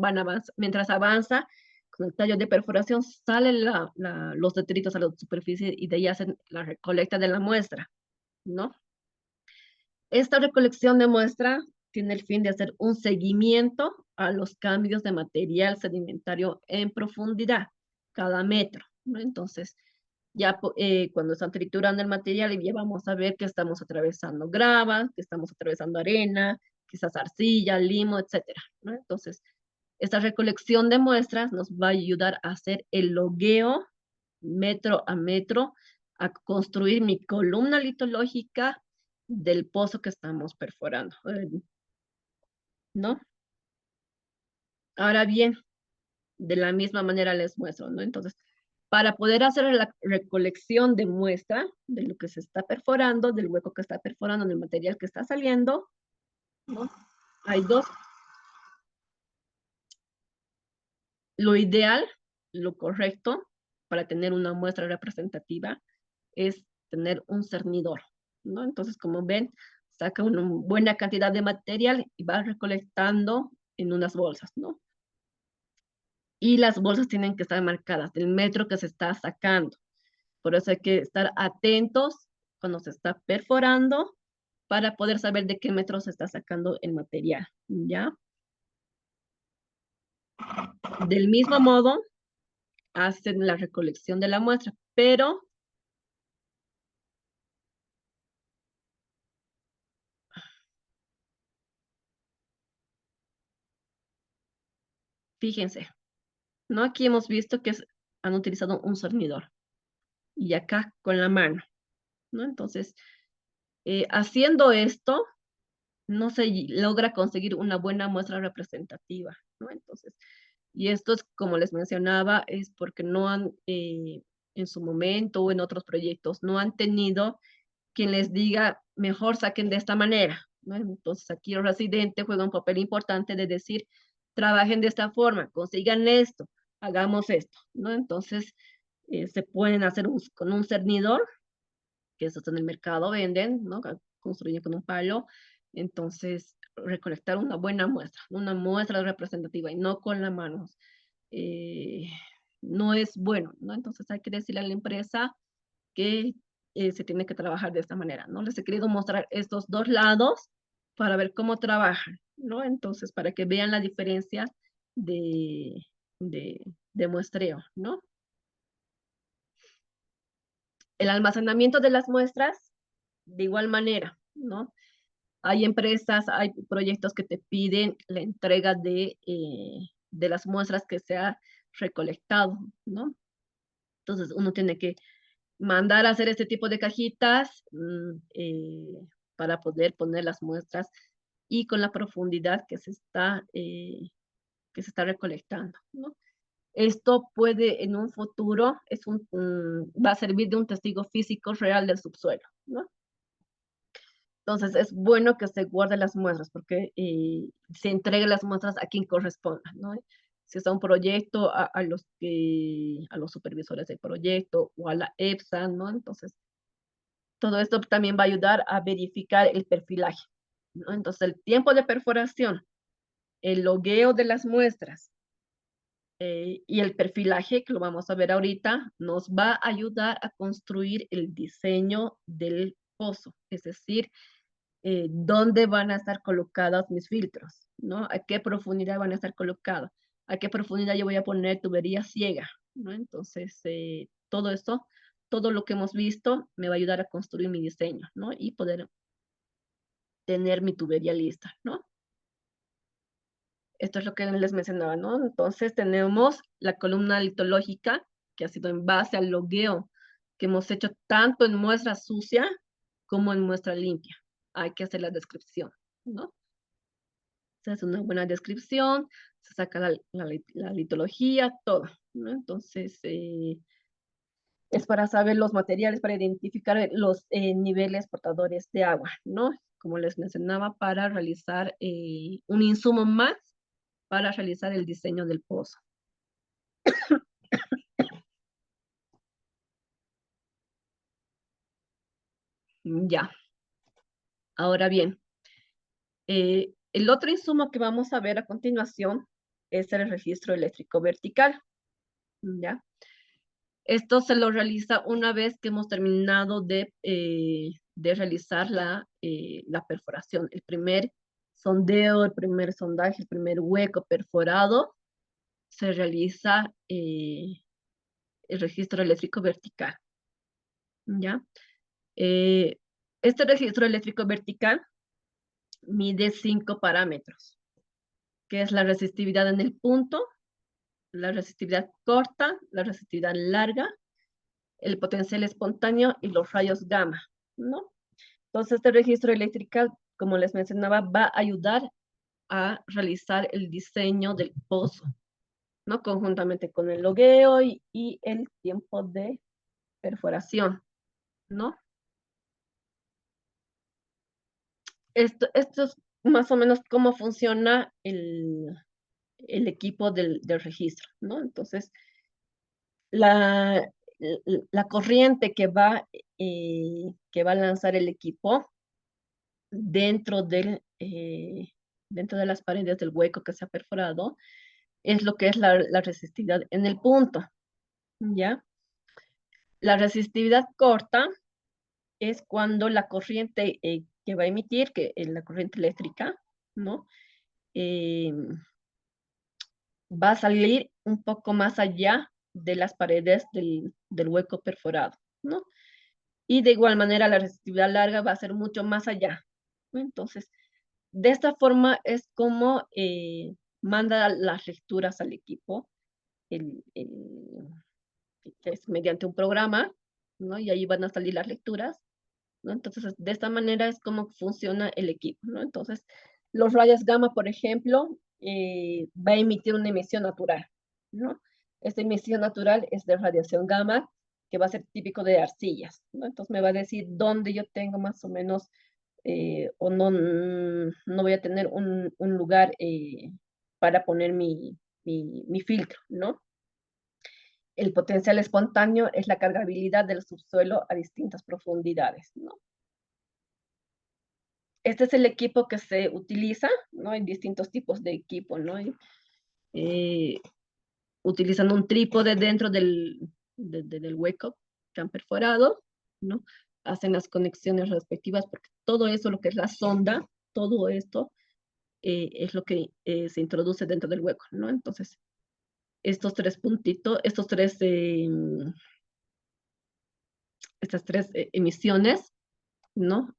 Mientras avanza con el tallo de perforación, salen los detritos a la superficie y de ahí hacen la recolecta de la muestra, ¿no? Esta recolección de muestra tiene el fin de hacer un seguimiento a los cambios de material sedimentario en profundidad, cada metro, ¿no? Entonces, ya cuando están triturando el material, ya vamos a ver que estamos atravesando grava, que estamos atravesando arena, quizás arcilla, limo, etcétera, ¿no? Entonces, esta recolección de muestras nos va a ayudar a hacer el logueo metro a metro, a construir mi columna litológica del pozo que estamos perforando, ¿no? Ahora bien, de la misma manera les muestro, ¿no? Entonces, para poder hacer la recolección de muestra de lo que se está perforando, del hueco que está perforando, del material que está saliendo, ¿no? Hay dos. Lo ideal, lo correcto para tener una muestra representativa es tener un cernidor, ¿no? Entonces, como ven, saca una buena cantidad de material y va recolectando en unas bolsas, ¿no? Y las bolsas tienen que estar marcadas del metro que se está sacando. Por eso hay que estar atentos cuando se está perforando para poder saber de qué metro se está sacando el material, ¿ya? Del mismo modo, hacen la recolección de la muestra, pero fíjense, ¿no? Aquí hemos visto que han utilizado un cernidor y acá con la mano, ¿no? Entonces, haciendo esto, no se logra conseguir una buena muestra representativa, ¿no? Entonces, y esto es, como les mencionaba, es porque no han, en su momento o en otros proyectos, no han tenido quien les diga, mejor saquen de esta manera, ¿no? Entonces, aquí el residente juega un papel importante de decir, trabajen de esta forma, consigan esto, hagamos esto, ¿no? Entonces, se pueden hacer con un cernidor, que estos en el mercado venden, ¿no? Construyen con un palo, entonces recolectar una buena muestra, una muestra representativa y no con la mano. Eh, no es bueno, ¿no? Entonces hay que decirle a la empresa que se tiene que trabajar de esta manera, ¿no? Les he querido mostrar estos dos lados para ver cómo trabajan, ¿no? Entonces, para que vean la diferencia de, de muestreo, ¿no? El almacenamiento de las muestras, de igual manera, ¿no? Hay empresas, hay proyectos que te piden la entrega de las muestras que se ha recolectado, ¿no? Entonces, uno tiene que mandar a hacer este tipo de cajitas para poder poner las muestras y con la profundidad que se está recolectando, ¿no? Esto puede en un futuro, va a servir de un testigo físico real del subsuelo, ¿no? Entonces es bueno que se guarden las muestras porque se entreguen las muestras a quien corresponda, ¿no? Si es a un proyecto, a los supervisores del proyecto o a la EPSA, ¿no? Entonces, todo esto también va a ayudar a verificar el perfilaje, ¿no? Entonces, el tiempo de perforación, el logueo de las muestras y el perfilaje, que lo vamos a ver ahorita, nos va a ayudar a construir el diseño del pozo, es decir, dónde van a estar colocados mis filtros, ¿no? A qué profundidad van a estar colocados, a qué profundidad yo voy a poner tubería ciega, ¿no? Entonces, todo esto, todo lo que hemos visto me va a ayudar a construir mi diseño, ¿no? Y poder tener mi tubería lista, ¿no? Esto es lo que les mencionaba, ¿no? Entonces tenemos la columna litológica, que ha sido en base al logueo que hemos hecho tanto en muestra sucia como en muestra limpia. Hay que hacer la descripción, ¿no? Se hace una buena descripción, se saca la litología, todo, ¿no? Entonces, es para saber los materiales, para identificar los niveles portadores de agua, ¿no? Como les mencionaba, para realizar un insumo más para realizar el diseño del pozo. Ya, ahora bien, el otro insumo que vamos a ver a continuación es el registro eléctrico vertical, ¿ya? Esto se lo realiza una vez que hemos terminado de realizar la perforación. El primer sondeo, el primer sondaje, el primer hueco perforado, se realiza el registro eléctrico vertical, ¿ya? Eh, este registro eléctrico vertical mide 5 parámetros, que es la resistividad en el punto, la resistividad corta, la resistividad larga, el potencial espontáneo y los rayos gamma, ¿no? Entonces, este registro eléctrico, como les mencionaba, va a ayudar a realizar el diseño del pozo, ¿no? Conjuntamente con el logueo y el tiempo de perforación, ¿no? Esto es más o menos cómo funciona el equipo del registro, ¿no? Entonces, la, la corriente que va a lanzar el equipo dentro dentro de las paredes del hueco que se ha perforado es lo que es la resistividad en el punto, ¿ya? La resistividad corta es cuando la corriente que va a emitir, que es la corriente eléctrica, ¿no? Eh, va a salir un poco más allá de las paredes del hueco perforado, ¿no? Y de igual manera la resistividad larga va a ser mucho más allá, ¿no? Entonces, de esta forma es como manda las lecturas al equipo, el, el- que es mediante un programa, ¿no? Y ahí van a salir las lecturas, ¿no? Entonces, de esta manera es como funciona el equipo, ¿no? Entonces, los rayos gamma, por ejemplo, va a emitir una emisión natural, ¿no? Esta emisión natural es de radiación gamma, que va a ser típico de arcillas, ¿no? Entonces, me va a decir dónde yo tengo más o menos, o no, no voy a tener un lugar para poner mi filtro, ¿no? El potencial espontáneo es la cargabilidad del subsuelo a distintas profundidades, ¿no? Este es el equipo que se utiliza, ¿no? Hay distintos tipos de equipo, ¿no? Eh, utilizando un trípode dentro del hueco que han perforado, ¿no? Hacen las conexiones respectivas, porque todo eso, lo que es la sonda, todo esto es lo que se introduce dentro del hueco, ¿no? Entonces, estos tres puntitos, estas tres emisiones, ¿no?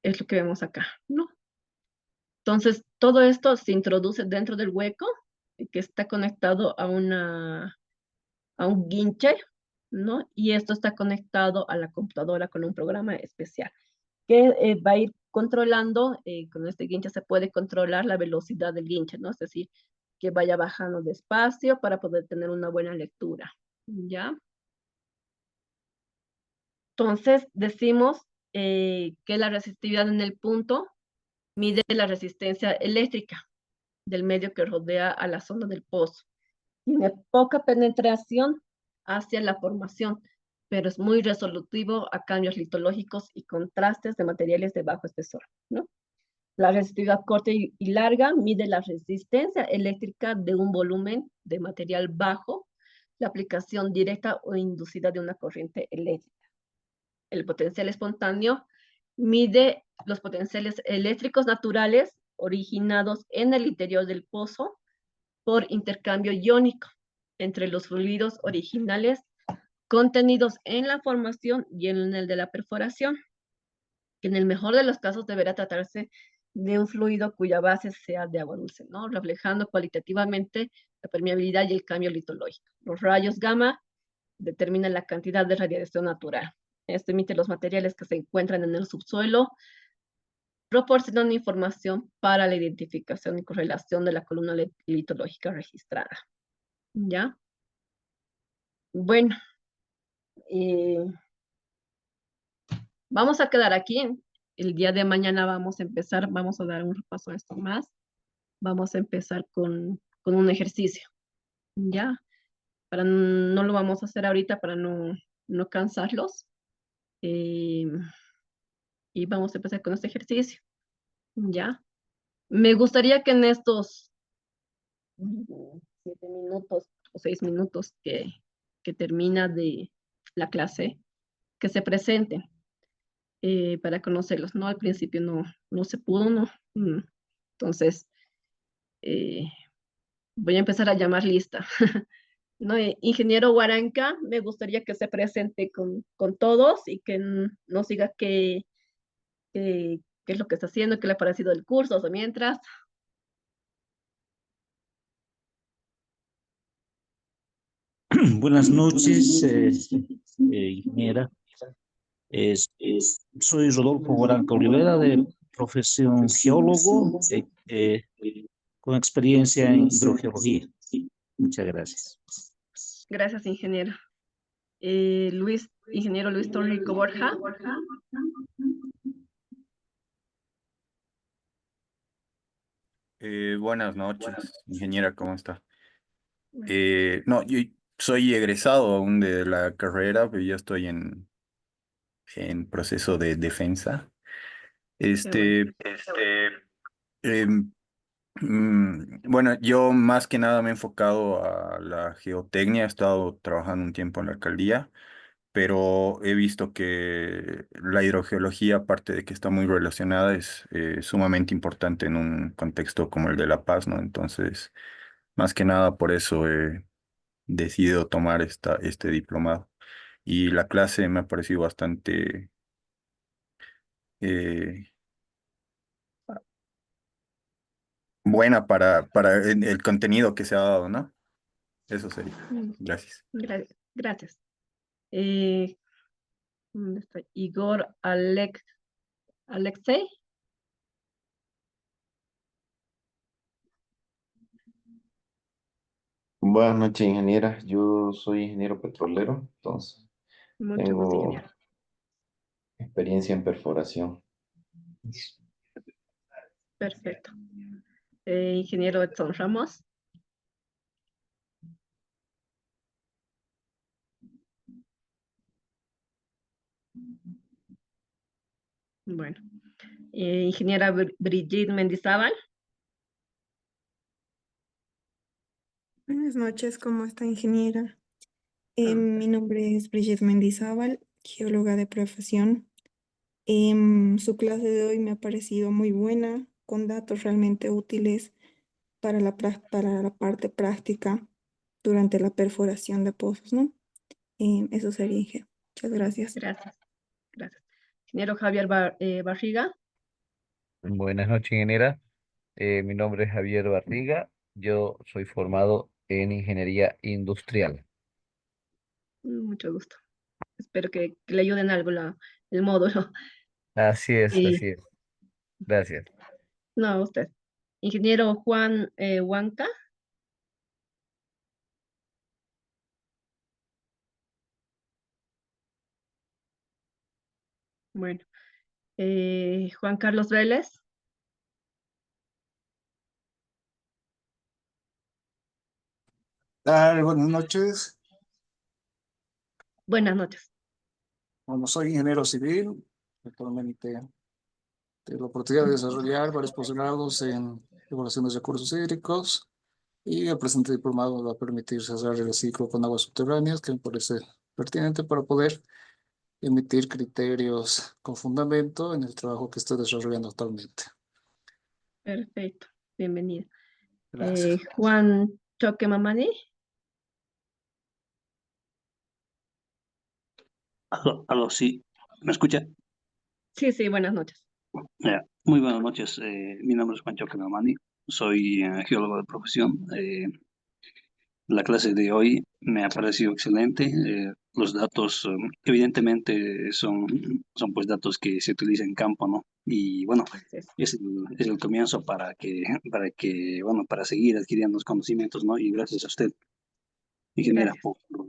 Es lo que vemos acá, ¿no? Entonces, todo esto se introduce dentro del hueco que está conectado a un guinche, ¿no? Y esto está conectado a la computadora con un programa especial que va a ir controlando, con este guinche se puede controlar la velocidad del guinche, ¿no? Es decir, que vaya bajando despacio para poder tener una buena lectura, ¿ya? Entonces, decimos que la resistividad en el punto mide la resistencia eléctrica del medio que rodea a la zona del pozo. Tiene poca penetración hacia la formación, pero es muy resolutivo a cambios litológicos y contrastes de materiales de bajo espesor, ¿no? La resistividad corta y larga mide la resistencia eléctrica de un volumen de material bajo, la aplicación directa o inducida de una corriente eléctrica. El potencial espontáneo mide los potenciales eléctricos naturales originados en el interior del pozo por intercambio iónico entre los fluidos originales contenidos en la formación y en el de la perforación, que en el mejor de los casos deberá tratarse de un fluido cuya base sea de agua dulce, ¿no? Reflejando cualitativamente la permeabilidad y el cambio litológico. Los rayos gamma determinan la cantidad de radiación natural. Esto emite los materiales que se encuentran en el subsuelo, proporcionando información para la identificación y correlación de la columna litológica registrada. ¿Ya? Bueno, eh, vamos a quedar aquí. El día de mañana vamos a empezar, vamos a dar un repaso a esto más. Vamos a empezar con un ejercicio, ¿ya? No lo vamos a hacer ahorita para no cansarlos. Eh, y vamos a empezar con este ejercicio, ¿ya? Me gustaría que en estos 7 minutos o 6 minutos que termina de la clase, que se presenten para conocerlos, ¿no? Al principio no se pudo, ¿no? Entonces, eh, voy a empezar a llamar lista. ¿No? Ingeniero Huaranca, me gustaría que se presente con todos y que nos diga qué es lo que está haciendo, qué le ha parecido el curso, o mientras. Buenas noches, ingeniera. Es- Soy Rodolfo Guaranca Olivera, de profesión geólogo, con experiencia en hidrogeología. Muchas gracias. Gracias, ingeniero. Ingeniero Luis Torrico Borja. Buenas noches, ingeniera, ¿cómo está? No, yo soy egresado aún de la carrera, pero ya estoy en proceso de defensa. Qué bueno. Em, bueno, yo más que nada me he enfocado a la geotecnia, he estado trabajando un tiempo en la alcaldía, pero he visto que la hidrogeología, aparte de que está muy relacionada, es sumamente importante en un contexto como el de La Paz, ¿no? Entonces, más que nada por eso he decidido tomar este diplomado. Y la clase me ha parecido bastante eh, buena para el contenido que se ha dado, ¿no? Eso sería. Mm, Gracias. Gracias. ¿Dónde está? Igor Alexei. Buenas noches, ingeniera. Yo soy ingeniero petrolero, entonces Mucho gusto, tengo ingeniero. experiencia en perforación. Perfecto. Ingeniero Edson Ramos. Bueno. Ingeniera Brigitte Mendizábal. Buenas noches, ¿cómo está, ingeniera? Ah, Mi nombre es Brigitte Mendizábal, geóloga de profesión. Su clase de hoy me ha parecido muy buena, con datos realmente útiles para para la parte práctica durante la perforación de pozos, ¿no? Eso sería, Inge. Muchas gracias. gracias, gracias. Ingeniero Javier Barriga. Buenas noches, ingeniera. Mi nombre es Javier Barriga. Yo soy formado en ingeniería industrial. Mucho gusto. Espero que le ayuden algo el módulo. Así es, Y así es. Gracias. no, usted. Ingeniero Juan Huanca. Bueno. Juan Carlos Vélez. Buenas noches. Buenas noches. Bueno, soy ingeniero civil. Actualmente tengo la oportunidad de desarrollar varios posgrados en evaluación de recursos hídricos y el presente diplomado va a permitir cerrar el ciclo con aguas subterráneas, que me parece pertinente para poder emitir criterios con fundamento en el trabajo que estoy desarrollando actualmente. Perfecto. Bienvenido. Gracias. Juan Choque Mamani. Aló, sí. ¿Me escucha? Sí, sí, buenas noches. Muy buenas noches. Mi nombre es Juancho Mamani. Soy geólogo de profesión. La clase de hoy me ha parecido excelente. Los datos, evidentemente, son pues datos que se utilizan en campo, ¿no? Y bueno, Así es. es el comienzo bueno, para seguir adquiriendo los conocimientos, ¿no? Y gracias a usted, ingeniera,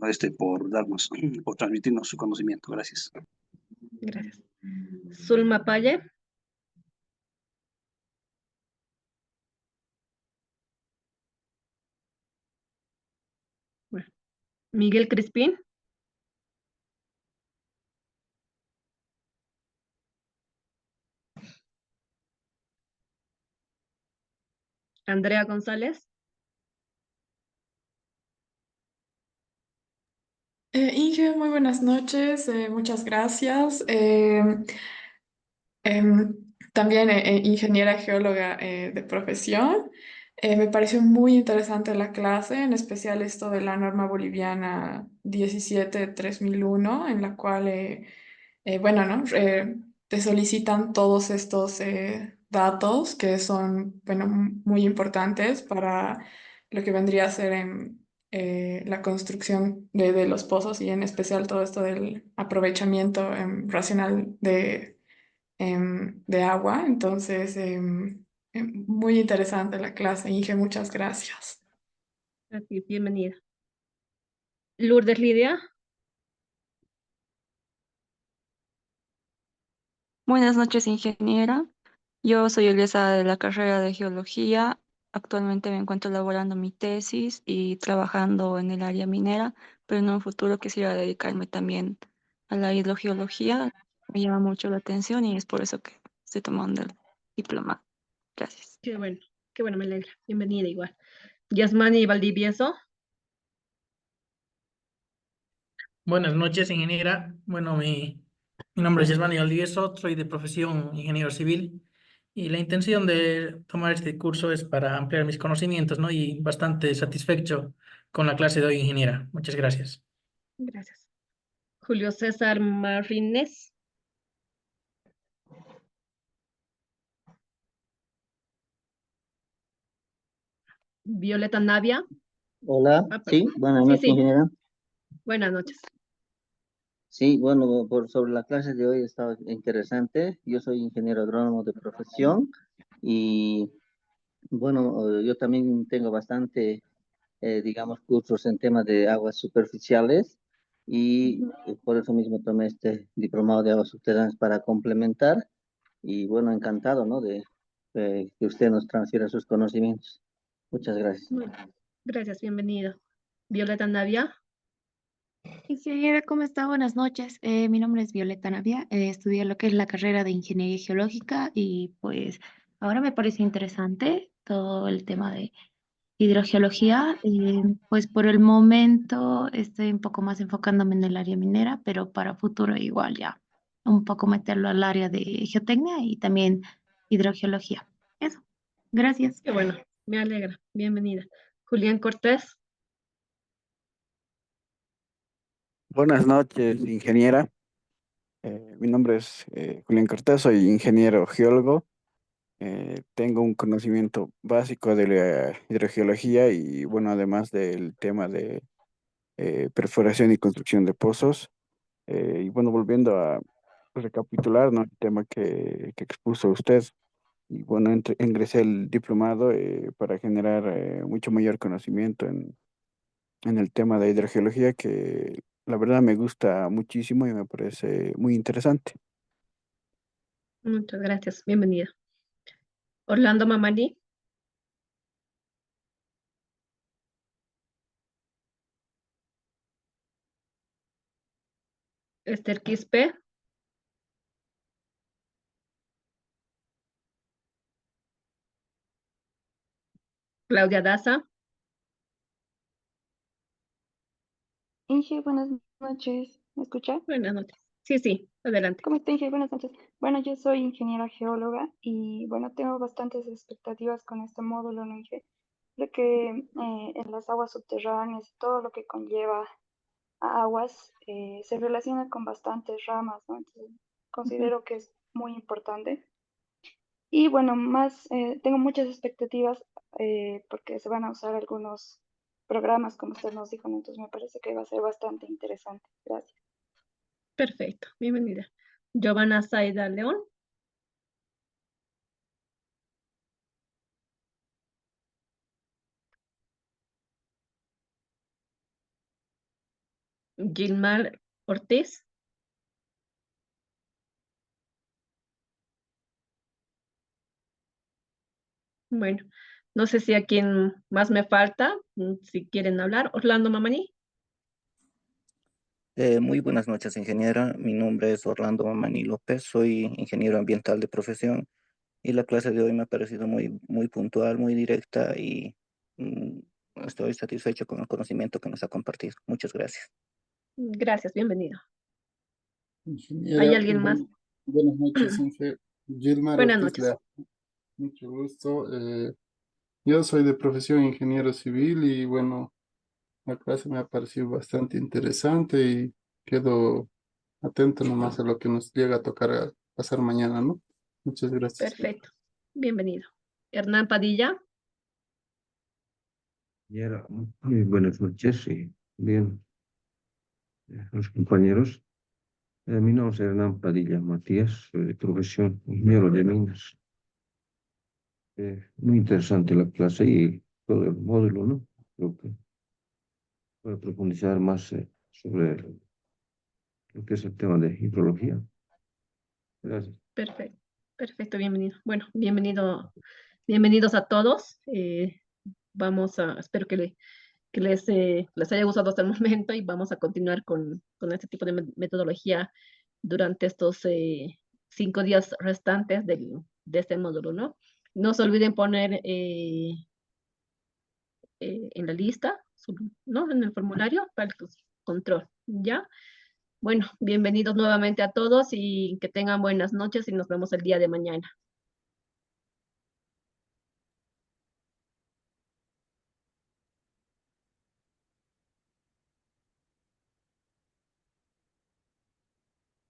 Gracias, por darnos, por transmitirnos su conocimiento. Gracias. gracias. Zulma Paye. Bueno, Miguel Crispín. Andrea González. Inge, muy buenas noches, muchas gracias. También ingeniera geóloga de profesión. Me pareció muy interesante la clase, en especial esto de la norma boliviana 17-3001, en la cual, bueno, ¿no? Te solicitan todos estos datos que son, bueno, muy importantes para lo que vendría a ser la construcción de los pozos y en especial todo esto del aprovechamiento racional de agua. Entonces, muy interesante la clase, Inge, muchas gracias. Aquí, bienvenida. Lourdes Lidia. Buenas noches, ingeniera. Yo soy egresada de la carrera de geología. Actualmente me encuentro elaborando mi tesis y trabajando en el área minera, pero en un futuro quisiera dedicarme también a la hidrogeología. Me llama mucho la atención y es por eso que estoy tomando el diploma. Gracias. Qué bueno, me alegra. Bienvenida igual. Yasmani Valdivieso. Buenas noches, ingeniera. Bueno, mi nombre es Yasmani Valdivieso, soy de profesión ingeniero civil y la intención de tomar este curso es para ampliar mis conocimientos, ¿no? Y bastante satisfecho con la clase de hoy, ingeniera. Muchas gracias. Gracias. Julio César Martínez. Violeta Navia. Hola, Perdón. sí, buenas Sí, noches, sí. ingeniera. Buenas noches. Sí, bueno, sobre la clase de hoy estaba interesante. Yo soy ingeniero agrónomo de profesión y bueno, yo también tengo bastante, digamos, cursos en temas de aguas superficiales y Ujú. por eso mismo tomé este diplomado de aguas subterráneas para complementar y bueno, encantado, ¿no? De que usted nos transfiera sus conocimientos. Muchas gracias. Bueno, gracias, bienvenido. Violeta Navia. Ingeniera, ¿cómo está? Buenas noches. Mi nombre es Violeta Navia. Estudié lo que es la carrera de Ingeniería Geológica y pues ahora me parece interesante todo el tema de hidrogeología. Pues por el momento estoy un poco más enfocándome en el área minera, pero para futuro igual ya un poco meterlo al área de geotecnia y también hidrogeología. Eso. Gracias. Qué bueno, me alegra. Bienvenida. Julián Cortés. Buenas noches, ingeniera. Mi nombre es Julián Cortés, soy ingeniero geólogo. Tengo un conocimiento básico de la hidrogeología y, bueno, además del tema de perforación y construcción de pozos. Y bueno, volviendo a recapitular, ¿no? El tema que expuso usted. Y bueno, ingresé el diplomado para generar mucho mayor conocimiento en el tema de hidrogeología, que la verdad me gusta muchísimo y me parece muy interesante. Muchas gracias. Bienvenida. Orlando Mamani. Esther Quispe. Claudia Daza. Inge, buenas noches. ¿Me escucha? Buenas noches. Sí, sí, adelante. ¿Cómo está, Inge? Buenas noches. Bueno, yo soy ingeniera geóloga y bueno, tengo bastantes expectativas con este módulo, ¿no, Inge? De que en las aguas subterráneas y todo lo que conlleva a aguas se relaciona con bastantes ramas, ¿no? Entonces, considero que es muy importante. Y bueno, más, tengo muchas expectativas porque se van a usar algunos programas, como usted nos dijo, ¿no? Entonces me parece que va a ser bastante interesante. Gracias. Perfecto, bienvenida. Giovanna Saida León. Gilmar Ortiz. Bueno, no sé si a quién más me falta, si quieren hablar. Orlando Mamani. Muy buenas noches, ingeniera. Mi nombre es Orlando Mamani López, soy ingeniero ambiental de profesión y la clase de hoy me ha parecido muy puntual, muy directa y mm, estoy satisfecho con el conocimiento que nos ha compartido. Muchas gracias. Gracias, bienvenido. Ingeniera, ¿Hay alguien más? buenas noches, Inge. Gilmar Buenas Ortiz noches. Leal. Mucho gusto. Yo soy de profesión ingeniero civil y bueno, la clase me ha parecido bastante interesante y quedo atento nomás a lo que nos llega a tocar a pasar mañana, ¿no? Muchas gracias. Perfecto, bienvenido. Hernán Padilla. Muy buenas noches y bien, los compañeros. Mi nombre es Hernán Padilla Matías, soy de profesión ingeniero de minas. Muy interesante la clase y todo el módulo, ¿no? Creo que voy a profundizar más sobre lo que es el tema de hidrología. Gracias. Perfecto, perfecto, bienvenido. Bueno, bienvenidos a todos. Espero que les haya gustado hasta el momento y vamos a continuar con este tipo de metodología durante estos 5 días restantes de este módulo, ¿no? No se olviden poner en la lista, ¿no? En el formulario para el control, ¿ya? Bueno, bienvenidos nuevamente a todos y que tengan buenas noches y nos vemos el día de mañana.